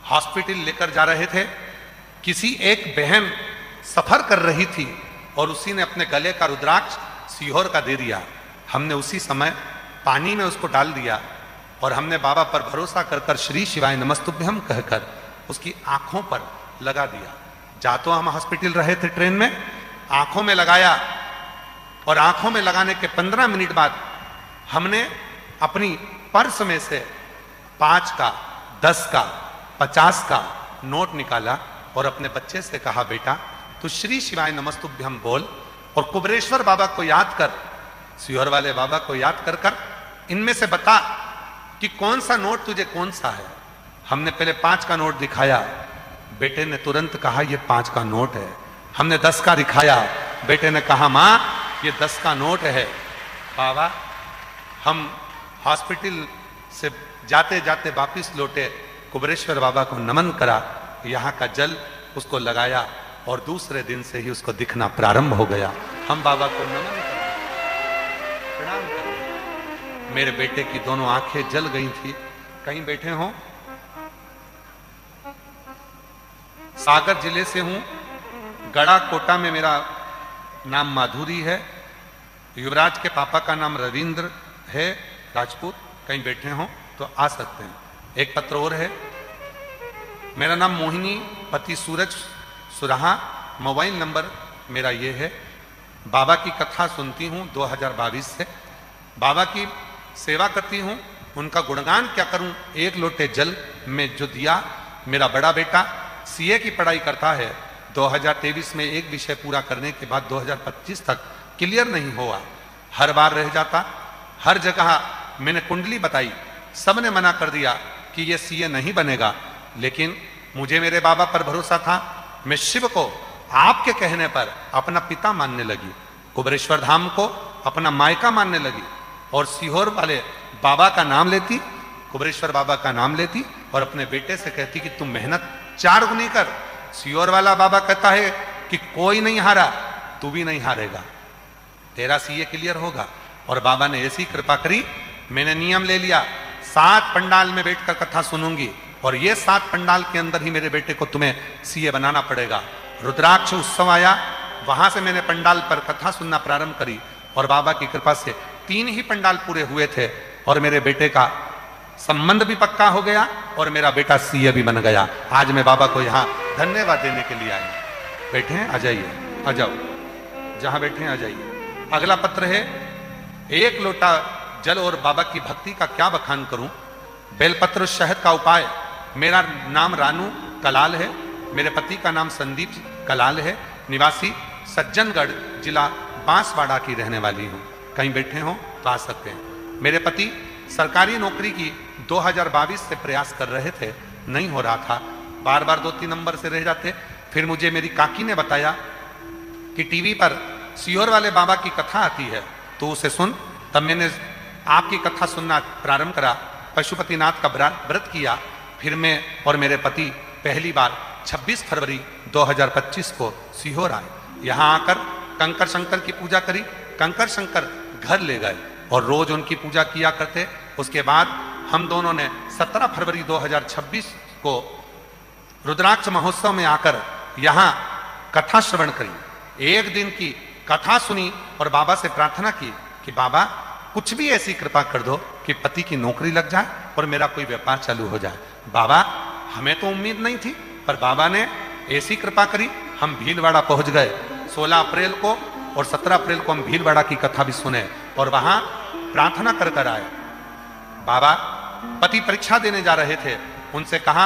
हॉस्पिटल लेकर जा रहे थे, किसी एक बहन सफर कर रही थी और उसी ने अपने गले का रुद्राक्ष सीहोर का दे दिया। हमने उसी समय पानी में उसको डाल दिया और हमने बाबा पर भरोसा कर कर श्री शिवाय नमस्तुभ्यम कहकर उसकी आंखों पर लगा दिया। जा तो हम हॉस्पिटल रहे थे ट्रेन में, आंखों में लगाया और आंखों में लगाने के 15 मिनट बाद हमने अपनी पर्स में से 5 का, 10 का, 50 का नोट निकाला और अपने बच्चे से कहा बेटा तू श्री शिवाय नमस्तुभ्यम बोल और कुबरेश्वर बाबा को याद कर, सीहोर वाले बाबा को याद कर कर इनमें से बता कि कौन सा नोट तुझे कौन सा है। हमने पहले 5 का नोट दिखाया, बेटे ने तुरंत कहा ये 5 का नोट है। हमने 10 का दिखाया, बेटे ने कहा मां ये 10 का नोट है। बाबा, हम हॉस्पिटल से जाते जाते वापिस लौटे, कुबरेश्वर बाबा को नमन करा, यहाँ का जल उसको लगाया और दूसरे दिन से ही उसको दिखना प्रारंभ हो गया। हम बाबा को नमन करा, प्रणाम करा। मेरे बेटे की दोनों आंखें जल गई थी। कहीं बैठे हों, सागर जिले से हूं, गड़ा कोटा में मेरा नाम माधुरी है, युवराज के पापा का नाम रविंद्र है राजपूत। कहीं बैठे हों तो आ सकते हैं। एक पत्र और है, मेरा नाम मोहिनी, पति सूरज सुराहा, मोबाइल नंबर मेरा ये है। बाबा की कथा सुनती हूँ 2022 से, बाबा की सेवा करती हूँ, उनका गुणगान क्या करूँ। 1 लोटे जल में जो दिया, मेरा बड़ा बेटा सीए की पढ़ाई करता है। 2023 में एक विषय पूरा करने के बाद 2025 तक क्लियर नहीं हुआ, हर बार रह जाता। हर जगह मैंने कुंडली बताई, सबने मना कर दिया कि ये सीए नहीं बनेगा, लेकिन मुझे मेरे बाबा पर भरोसा था। मैं शिव को आपके कहने पर अपना पिता मानने लगी, कुबरेश्वर धाम को अपना मायका मानने लगी और सीहोर वाले बाबा का नाम लेती, कुबरेश्वर बाबा का नाम लेती और अपने बेटे से कहती कि तुम मेहनत 4 गुनी कर। सीहोर वाला बाबा कहता है कि कोई नहीं हारा, तू भी नहीं हारेगा, तेरा सीए क्लियर होगा। और बाबा ने ऐसी कृपा करी, मैंने नियम ले लिया 7 पंडाल में बैठकर कथा सुनूंगी और ये 7 पंडाल के अंदर ही मेरे बेटे को तुम्हें सीए बनाना पड़ेगा। रुद्राक्ष उत्सव आया, वहां से मैंने पंडाल पर कथा सुनना प्रारंभ करी और बाबा की कृपा से 3 ही पंडाल पूरे हुए थे और मेरे बेटे का संबंध भी पक्का हो गया और मेरा बेटा सीए भी बन गया। आज मैं बाबा को यहाँ धन्यवाद देने के लिए आया। बैठे हैं, आ जाइए, आ जाओ, जहां बैठे हैं आ जाइए। अगला पत्र है, 1 लोटा जल और बाबा की भक्ति का क्या बखान करूं। बेलपत्र शहद का उपाय। मेरा नाम रानू कलाल है, मेरे पति का नाम संदीप कलाल है, निवासी सज्जनगढ़, जिला बांसवाड़ा की रहने वाली हूं। कहीं बैठे हो तो आ सकते हैं। मेरे पति सरकारी नौकरी की 2022 से प्रयास कर रहे थे, नहीं हो रहा था, बार बार 2-3 नंबर से रह जाते। फिर मुझे मेरी काकी ने बताया कि टीवी पर सीहोर वाले बाबा की कथा आती है, तो उसे सुन। तब मैंने आपकी कथा सुनना प्रारंभ करा, पशुपतिनाथ का व्रत किया। फिर मैं और मेरे पति पहली बार 26 फरवरी 2025 को सीहोर आए। यहाँ आकर कंकर शंकर की पूजा करी, कंकर शंकर घर ले गए। और रोज उनकी पूजा किया करते। उसके बाद हम दोनों ने 17 फरवरी 2026 को रुद्राक्ष महोत्सव में आकर यहां कथा श्रवण करी। एक दिन की कथा सुनी और बाबा से प्रार्थना की कि बाबा कुछ भी ऐसी कृपा कर दो कि पति की नौकरी लग जाए और मेरा कोई व्यापार चालू हो जाए। बाबा, हमें तो उम्मीद नहीं थी, पर बाबा ने ऐसी कृपा करी, हम भीलवाड़ा पहुंच गए 16 अप्रैल को, और 17 अप्रैल को हम भीलवाड़ा की कथा भी सुने और वहां प्रार्थना कर कर आए। बाबा पति परीक्षा देने जा रहे थे, उनसे कहा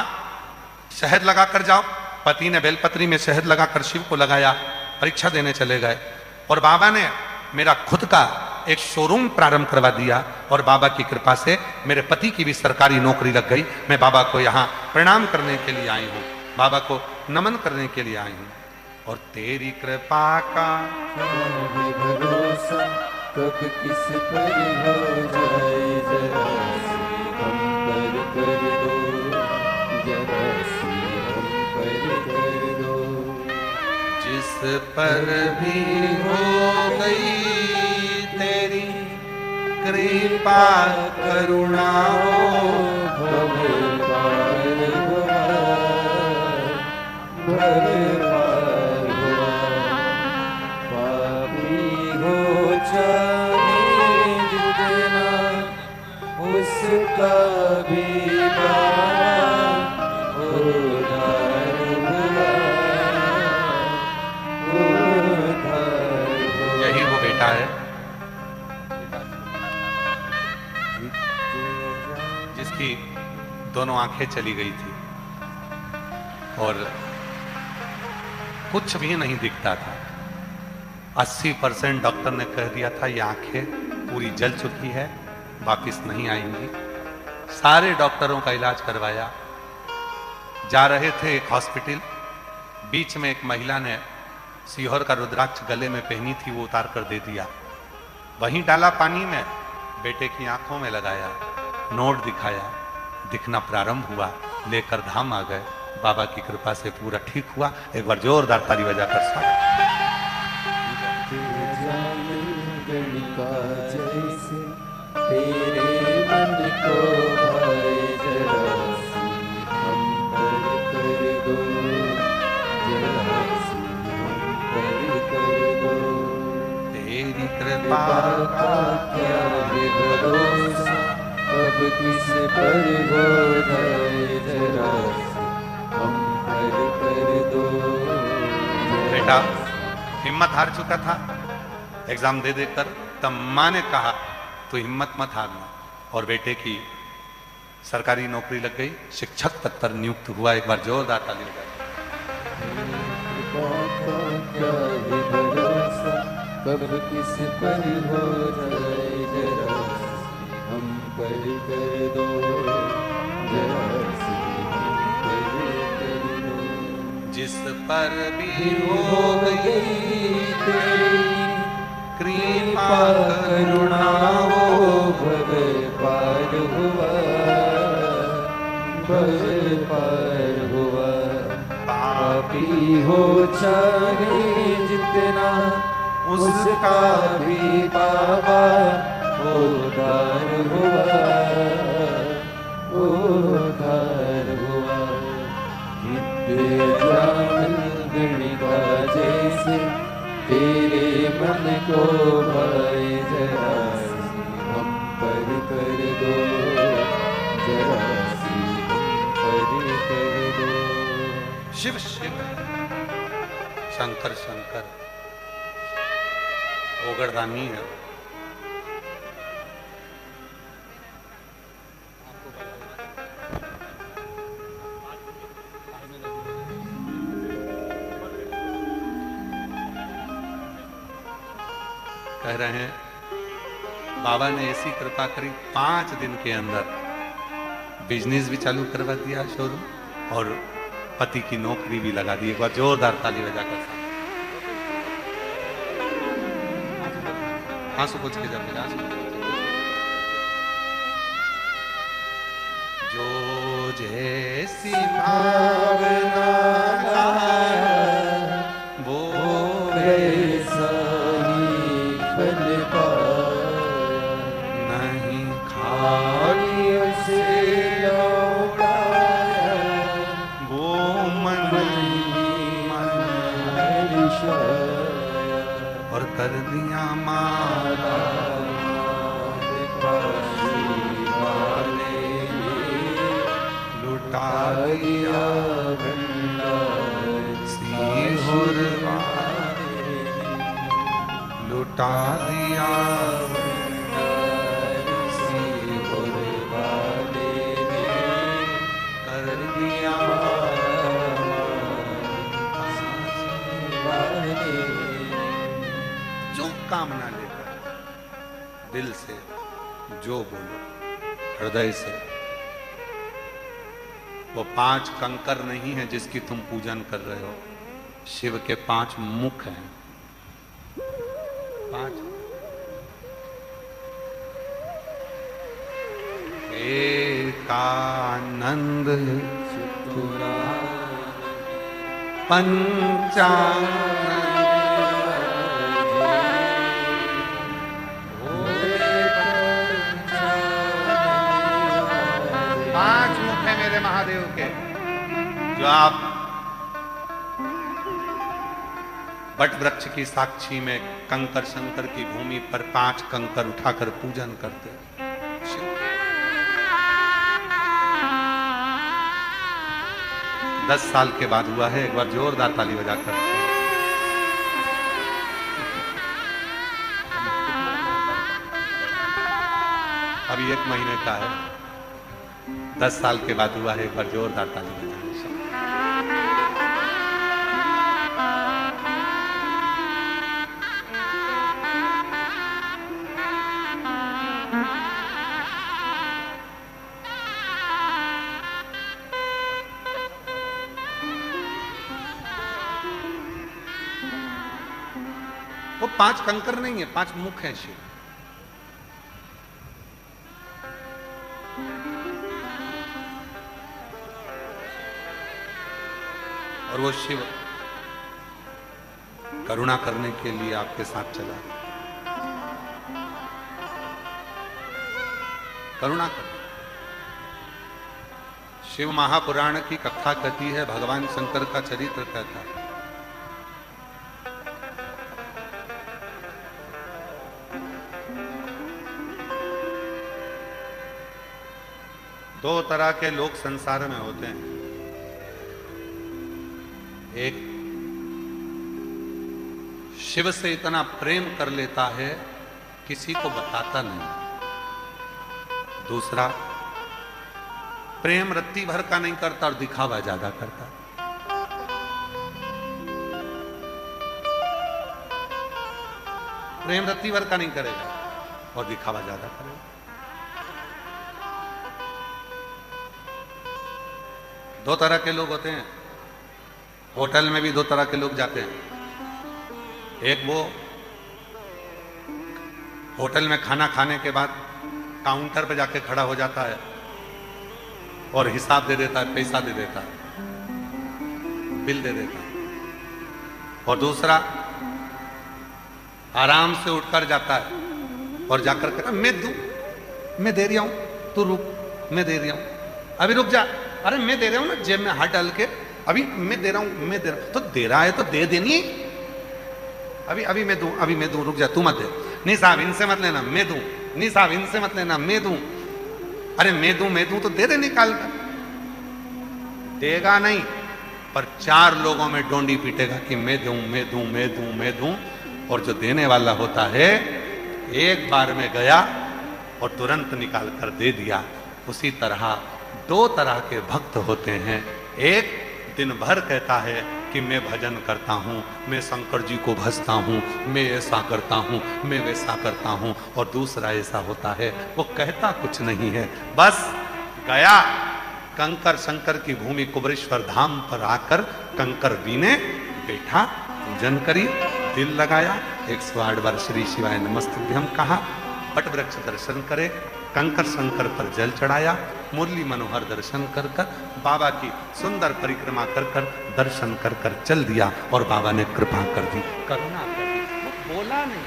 शहद लगा कर जाओ। पति ने बेलपत्री में शहद लगाकर शिव को लगाया, परीक्षा देने चले गए। और बाबा ने मेरा खुद का एक शोरूम प्रारंभ करवा दिया और बाबा की कृपा से मेरे पति की भी सरकारी नौकरी लग गई। मैं बाबा को यहाँ प्रणाम करने के लिए आई हूँ, बाबा को नमन करने के लिए आई हूँ। और तेरी कृपा का भरोसा कब किस पर हो जाए, जरा सी हम पर कर दो, जरा सी हम पर कर दो। जिस पर भी हो गई तेरी कृपा करुणा हो, भव पार हुआ, भव पार हुआ। पापी हो चाहे जितना, उसका भी पाप उद्धार हुआ, उद्धार हुआ। यही वो बेटा है जिसकी दोनों आंखें चली गई थी और कुछ भी नहीं दिखता था। 80% डॉक्टर ने कह दिया था ये आंखें पूरी जल चुकी है, वापिस नहीं आएंगी। सारे डॉक्टरों का इलाज करवाया, जा रहे थे एक हॉस्पिटल, बीच में एक महिला ने सीहोर का रुद्राक्ष गले में पहनी थी, वो उतार कर दे दिया। वहीं डाला पानी में, बेटे की आंखों में लगाया, नोट दिखाया, दिखना प्रारंभ हुआ, लेकर धाम आ गए। बाबा की कृपा से पूरा ठीक हुआ। एक बार जोरदार ताली बजाकर स्वागत। गणिका जैसे तेरे मन को भाए, जरा सी हम पर कर दो, जरा सी हम पर कर दो। तेरी कृपा का क्या है भरोसा, कब किस पर हो जाए, जरा सी हम पर कर दो। बेटा हिम्मत हार चुका था एग्जाम दे देकर, तब माँ ने कहा तो हिम्मत मत हारना, और बेटे की सरकारी नौकरी लग गई, शिक्षक तक पर नियुक्त हुआ। एक बार जोरदार ताली बजाइए। कब किस पर हो जाए, जरा हम पर कर दो, जरा सी हम पर कर दो। जिस पर भी हो गई तेरी कृपा करुणा हो, भव पार हुआ, भव पार हुआ। पापी हो चाहे जितना, उसका भी बाबा उद्धार हुआ, उद्धार हुआ। गणिका जैसे तेरे मन को भाए, जरा सी हम पर कर दो, जरा सी हम पर कर दो। शिव शिव, शंकर शंकर, ओगरदानी है। कह रहे हैं बाबा ने ऐसी कृपा करी, 5 दिन के अंदर बिजनेस भी चालू करवा दिया, शोरूम, और पति की नौकरी भी लगा दी। एक बार जोरदार ताली बजाकर आंसू पूछ के जब आंसू जो जैसी भावना वो वैसा ही फल पाया, दिया माता लुटा दिया सीहोर लुटा दिया सीहोर कर दिया जो कामना लेकर दिल से जो बोलो हृदय से, वो 5 कंकर नहीं है जिसकी तुम पूजन कर रहे हो, शिव के 5 मुख हैं। 5 एकानंद पंचानंद 5 मुख है मेरे महादेव के। जो आप बट वृक्ष की साक्षी में कंकर शंकर की भूमि पर 5 कंकर उठाकर पूजन करते, 10 साल के बाद हुआ है। एक बार जोरदार ताली बजाकर। अभी 1 महीने का है, 10 साल के बाद हुआ है। एक बार जोरदार ताली बजाकर। वो 5 कंकर नहीं है, 5 मुख है शिव। और वो शिव करुणा करने के लिए आपके साथ चला, करुणा कर। शिव महापुराण की कथा कहती है, भगवान शंकर का चरित्र कहता है। दो तरह के लोग संसार में होते हैं। एक शिव से इतना प्रेम कर लेता है किसी को बताता नहीं। दूसरा प्रेम रत्ती भर का नहीं करता और दिखावा ज्यादा करता। प्रेम रत्ती भर का नहीं करेगा और दिखावा ज्यादा करेगा। दो तरह के लोग होते हैं। होटल में भी 2 तरह के लोग जाते हैं। एक वो होटल में खाना खाने के बाद काउंटर पे जाके खड़ा हो जाता है और हिसाब दे देता है, पैसा दे देता है, बिल दे देता है। और दूसरा आराम से उठकर जाता है और जाकर कहता मैं दूं, मैं दे रहा हूं, तू रुक, मैं दे रहा हूं, अभी रुक जा, अरे मैं दे रहा हूं ना, जेब में हाथ डाल के, अभी मैं दे रहा हूं, मैं दे रहा हूं। तो दे रहा है तो दे देनी, अभी मैं दूं, अभी मैं दूं, रुक जा, तू मत दे। नहीं साहब इनसे मत लेना, मैं दूं। नहीं साहब इनसे मत लेना, मैं दूं। अरे मैं दूं तो दे दे निकाल कर। देगा नहीं, पर 4 लोगों में डोंडी पीटेगा कि मैं दूं, मैं दूं, मैं दूं, मैं दूं। और जो देने वाला होता है एक बार में गया और तुरंत निकाल कर दे दिया। उसी तरह 2 तरह के भक्त होते हैं। एक दिन भर कहता है कि मैं भजन करता हूँ, मैं शंकर जी को भजता हूँ, मैं ऐसा करता हूँ, मैं वैसा करता हूँ। और दूसरा ऐसा होता है वो कहता कुछ नहीं है, बस गया कंकर शंकर की भूमि कुबरेश्वर धाम पर आकर कंकर बीने बैठा, पूजन करी, दिल लगाया, 108 बार श्री शिवाय नमस्तुभ्यम कहा, पट वृक्ष दर्शन करे, कंकर शंकर पर जल चढ़ाया, मुरली मनोहर दर्शन कर कर बाबा की सुंदर परिक्रमा कर कर दर्शन कर कर चल दिया। और बाबा ने कृपा कर दी, करुणा कर दी। वो बोला नहीं,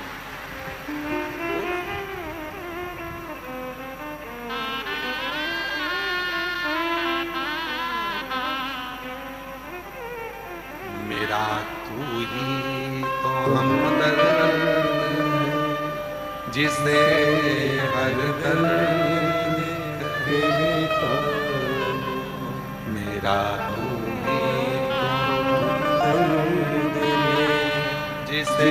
मेरा तू ही तो हमदर्द जिसे हर दर्द देता मेरा तू ही दर्द जिसे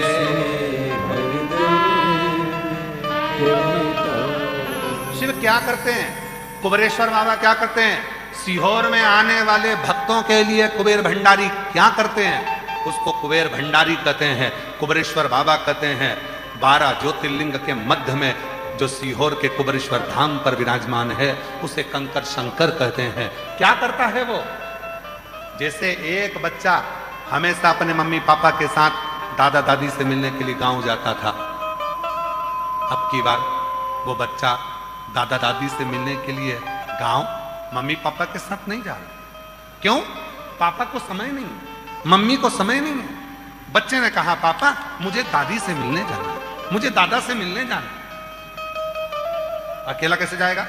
हर दर्द देता। शिव क्या करते हैं, कुबेरेश्वर बाबा क्या करते हैं, सीहोर में आने वाले भक्तों के लिए कुबेर भंडारी क्या करते हैं, उसको कुबेर भंडारी कहते हैं, कुबेरेश्वर बाबा कहते हैं। 12 ज्योतिर्लिंग के मध्य में जो सीहोर के कुबेरेश्वर धाम पर विराजमान है उसे कंकर शंकर कहते हैं। क्या करता है वो, जैसे एक बच्चा हमेशा अपने मम्मी पापा के साथ दादा दादी से मिलने के लिए गांव जाता था, अब की बार वो बच्चा दादा दादी से मिलने के लिए गांव मम्मी पापा के साथ नहीं जा रहा। क्यों, पापा को समय नहीं, मम्मी को समय नहीं है। बच्चे ने कहा पापा मुझे दादी से मिलने जाना है, मुझे दादा से मिलने जाना है। अकेला कैसे जाएगा,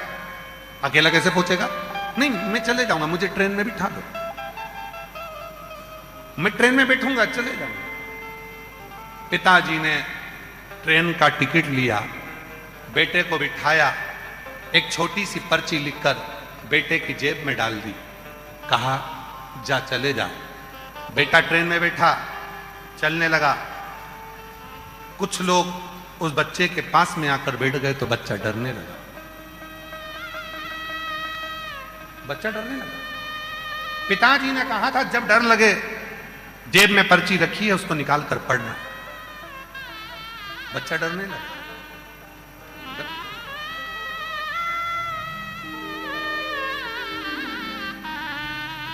अकेला कैसे पूछेगा, नहीं मैं चले जाऊंगा, मुझे ट्रेन में बिठा दो, मैं ट्रेन में बैठूंगा चले जाऊंगा। पिताजी ने ट्रेन का टिकट लिया, बेटे को बिठाया, एक छोटी सी पर्ची लिखकर बेटे की जेब में डाल दी, कहा जा चले जा। बेटा ट्रेन में बैठा, चलने लगा। कुछ लोग उस बच्चे के पास में आकर बैठ गए तो बच्चा डरने लगा, बच्चा डरने लगा। पिताजी ने कहा था जब डर लगे जेब में पर्ची रखी है उसको निकाल कर पढ़ना। बच्चा डरने लगा।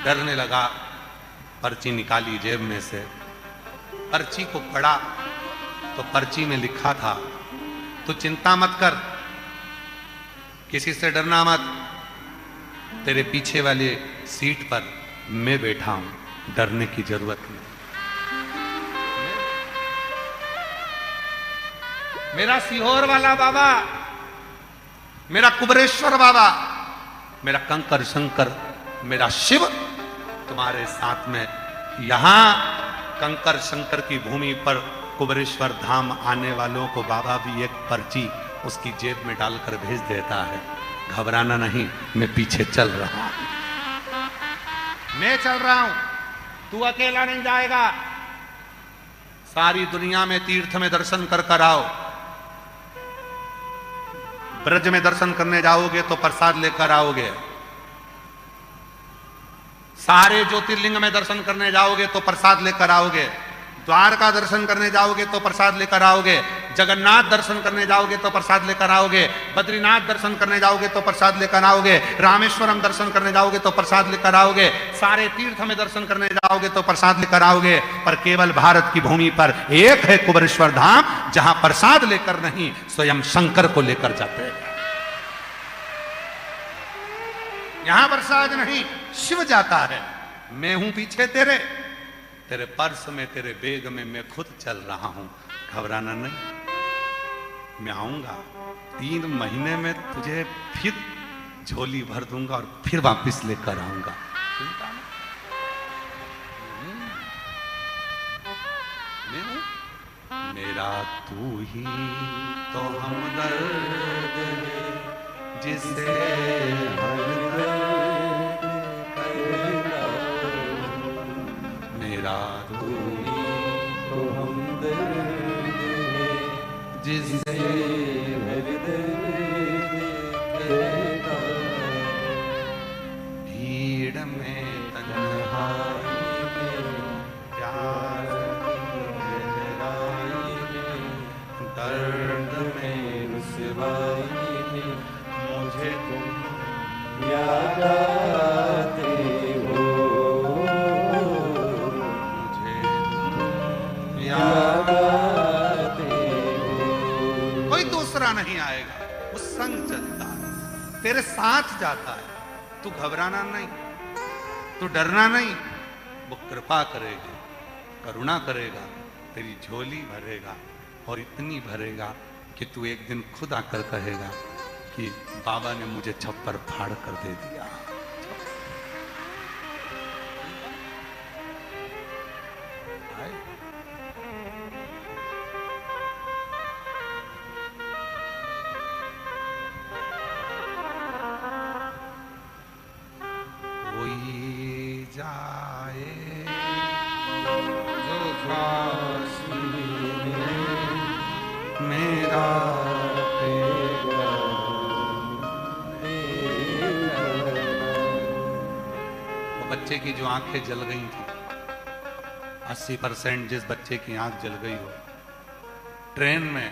डरने लगा, पर्ची निकाली जेब में से, पर्ची को पढ़ा तो पर्ची में लिखा था तू चिंता मत कर, किसी से डरना मत, तेरे पीछे वाले सीट पर मैं बैठा हूं, डरने की जरूरत नहीं। मेरा सीहोर वाला बाबा, मेरा कुबेरेश्वर बाबा, मेरा कंकर शंकर, मेरा शिव तुम्हारे साथ में। यहां कंकर शंकर की भूमि पर कुबेरेश्वर धाम आने वालों को बाबा भी एक पर्ची उसकी जेब में डालकर भेज देता है, घबराना नहीं, मैं पीछे चल रहा हूं, मैं चल रहा हूं, तू अकेला नहीं जाएगा। सारी दुनिया में तीर्थ में दर्शन कर कर आओ, ब्रज में दर्शन करने जाओगे तो प्रसाद लेकर आओगे, सारे ज्योतिर्लिंग में दर्शन करने जाओगे तो प्रसाद लेकर आओगे, द्वारका दर्शन करने जाओगे तो प्रसाद लेकर आओगे, जगन्नाथ दर्शन करने जाओगे तो प्रसाद लेकर आओगे, बद्रीनाथ दर्शन करने जाओगे तो प्रसाद लेकर आओगे, रामेश्वरम दर्शन करने जाओगे तो प्रसाद लेकर आओगे, सारे तीर्थ में दर्शन करने जाओगे तो प्रसाद लेकर आओगे। पर केवल भारत की भूमि पर एक है कुबेरेश्वर धाम जहां प्रसाद लेकर नहीं, स्वयं शंकर को लेकर जाते हैं। यहां प्रसाद नहीं, शिव जाता है। मैं हूं पीछे तेरे, तेरे पर्स में, तेरे बैग में मैं खुद चल रहा हूं, घबराना नहीं, मैं आऊंगा 3 महीने में तुझे फिर झोली भर दूंगा और फिर वापस लेकर आऊंगा। मेरा तू ही तो हमदर्द है जिसे हर दर्द करता, मेरा तू ही तो हमदर्द है जिसे हर दर्द करता। भीड़ में तन्हाई में प्यार की गहराई में, दर्द में रुसवाई में मुझे तुम याद आते हो, मुझे तुम याद आते हो। कोई दूसरा नहीं आएगा, वो संग चलता है, तेरे साथ जाता है। तू घबराना नहीं, तू डरना नहीं, वो कृपा करेगा, करुणा करेगा, तेरी झोली भरेगा और इतनी भरेगा कि तू एक दिन खुद आकर कहेगा कि बाबा ने मुझे छप्पर फाड़ कर दे दिया। बच्चे की जो आंखें जल गई थी, 80% जिस बच्चे की आंख जल गई हो, ट्रेन में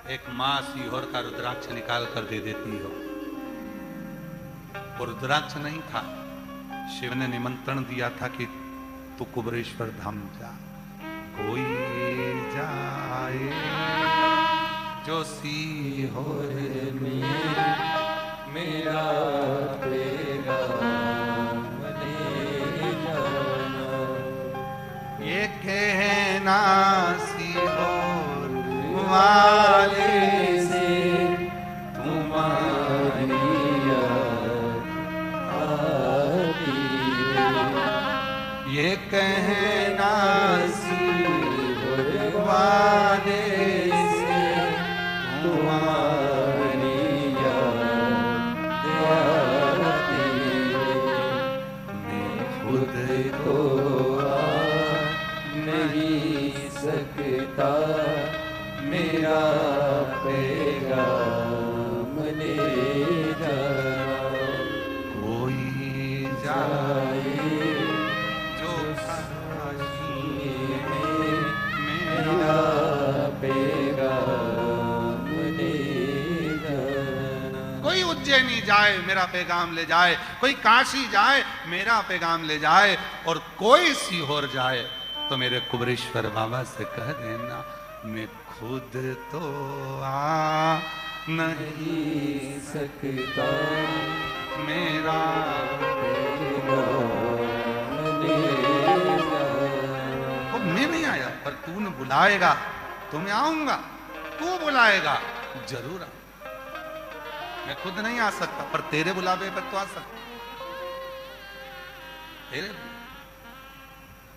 एक मां सीहोर का रुद्राक्ष निकाल कर दे देती हो। वो रुद्राक्ष नहीं था, शिव ने निमंत्रण दिया था कि तू कुबरेश्वर धाम जा। कोई जाए जो सीहोर में मेरा पैगाम ले जाना। ये कहना सीहोर वाले से तुम्हारी याद आती है। ये कहना सीहोर वाले से तुम्हारी याद आती है। मैं खुद को आ नहीं सकता, मेरा पैगाम ले जाना। कोई जाए जो काशी में मेरा पैगाम ले जाना। कोई उज्जैनी जाए मेरा पैगाम ले जाए, कोई काशी जाए मेरा पैगाम ले जाए, और कोई सीहोर जाए तो मेरे कुबरेश्वर बाबा से कह देना मैं खुद तो आ नहीं सकता, मेरा पैगाम ले जाना। वो मैं नहीं आया, पर तू न बुलाएगा तो मैं आऊंगा, तू बुलाएगा जरूर आ। मैं खुद नहीं आ सकता, पर तेरे बुलावे पर तो आ सकता। तेरे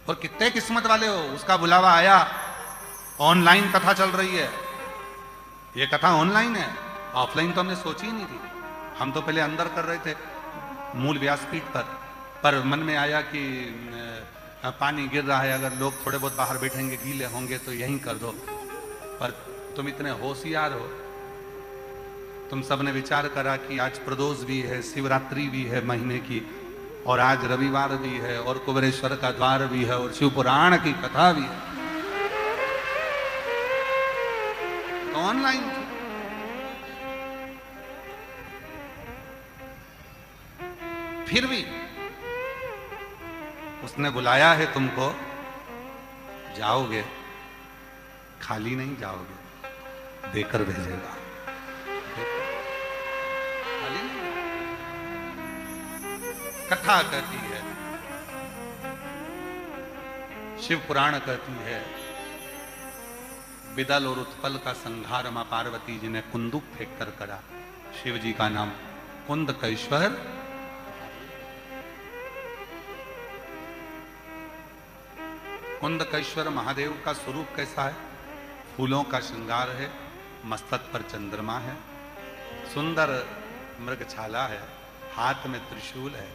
और कितने किस्मत वाले हो, उसका बुलावा आया। ऑनलाइन कथा चल रही है, ये कथा ऑनलाइन है, ऑफलाइन तो हमने सोची ही नहीं थी। हम तो पहले अंदर कर रहे थे मूल व्यासपीठ पर मन में आया कि पानी गिर रहा है, अगर लोग थोड़े बहुत बाहर बैठेंगे गीले होंगे तो यहीं कर दो। पर तुम इतने होशियार हो, तुम सबने विचार करा कि आज प्रदोष भी है, शिवरात्रि भी है महीने की, और आज रविवार भी है, और कुबरेश्वर का द्वार भी है, और शिव पुराण की कथा भी है, तो ऑनलाइन फिर भी उसने बुलाया है तुमको, जाओगे, खाली नहीं जाओगे, देकर भेजेगा। खाली नहीं। कथा कहती है, शिव पुराण कहती है, बिदल और उत्पल का संहार मां पार्वती जी ने कुंदुक फेंक कर करा। शिव जी का नाम कुंदकेश्वर। कुंदकेश्वर महादेव का स्वरूप कैसा है? फूलों का श्रृंगार है, मस्तक पर चंद्रमा है, सुंदर मृगछाला है, हाथ में त्रिशूल है,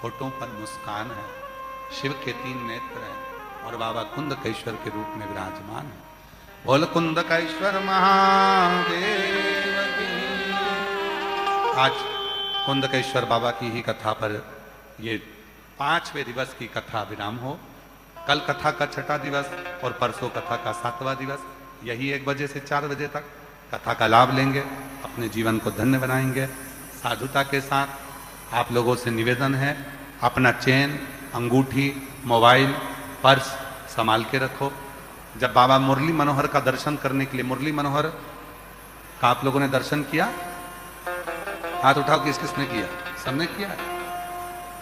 होठों पर मुस्कान है, शिव के 3 नेत्र हैं, और बाबा कुंदकेश्वर के रूप में विराजमान है। बोल कुंदकेश्वर महादेव की। आज कुंदकेश्वर बाबा की ही कथा पर ये 5वें दिवस की कथा विराम हो। कल कथा का 6ठा दिवस और परसों कथा का 7वां दिवस। यही 1 बजे से 4 बजे तक कथा का लाभ लेंगे, अपने जीवन को धन्य बनाएंगे। साधुता के साथ आप लोगों से निवेदन है, अपना चेन, अंगूठी, मोबाइल, पर्स संभाल के रखो। जब बाबा मुरली मनोहर का दर्शन करने के लिए, मुरली मनोहर का आप लोगों ने दर्शन किया? हाथ उठाओ, किस किसने किया? सबने किया है।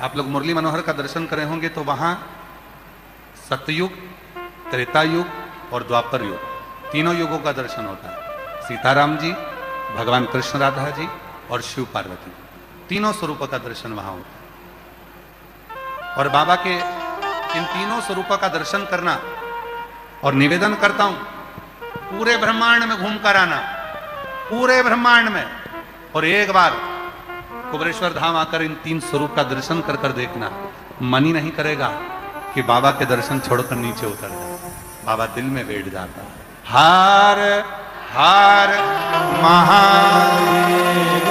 आप लोग मुरली मनोहर का दर्शन करे होंगे तो वहां सतयुग, त्रेता युग और द्वापर युग, तीनों युगों का दर्शन होता है। सीताराम जी, भगवान कृष्ण राधा जी और शिव पार्वती, तीनों स्वरूपों का दर्शन वहां होता है। और बाबा के इन तीनों स्वरूपों का दर्शन करना, और निवेदन करता हूं पूरे ब्रह्मांड में घूम कर आना, पूरे ब्रह्मांड में, और एक बार कुबरेश्वर धाम आकर इन 3 स्वरूप का दर्शन कर कर देखना। मन ही नहीं करेगा कि बाबा के दर्शन छोड़कर नीचे उतर जाए। बाबा दिल में बैठ जाता है। हर हर महादेव।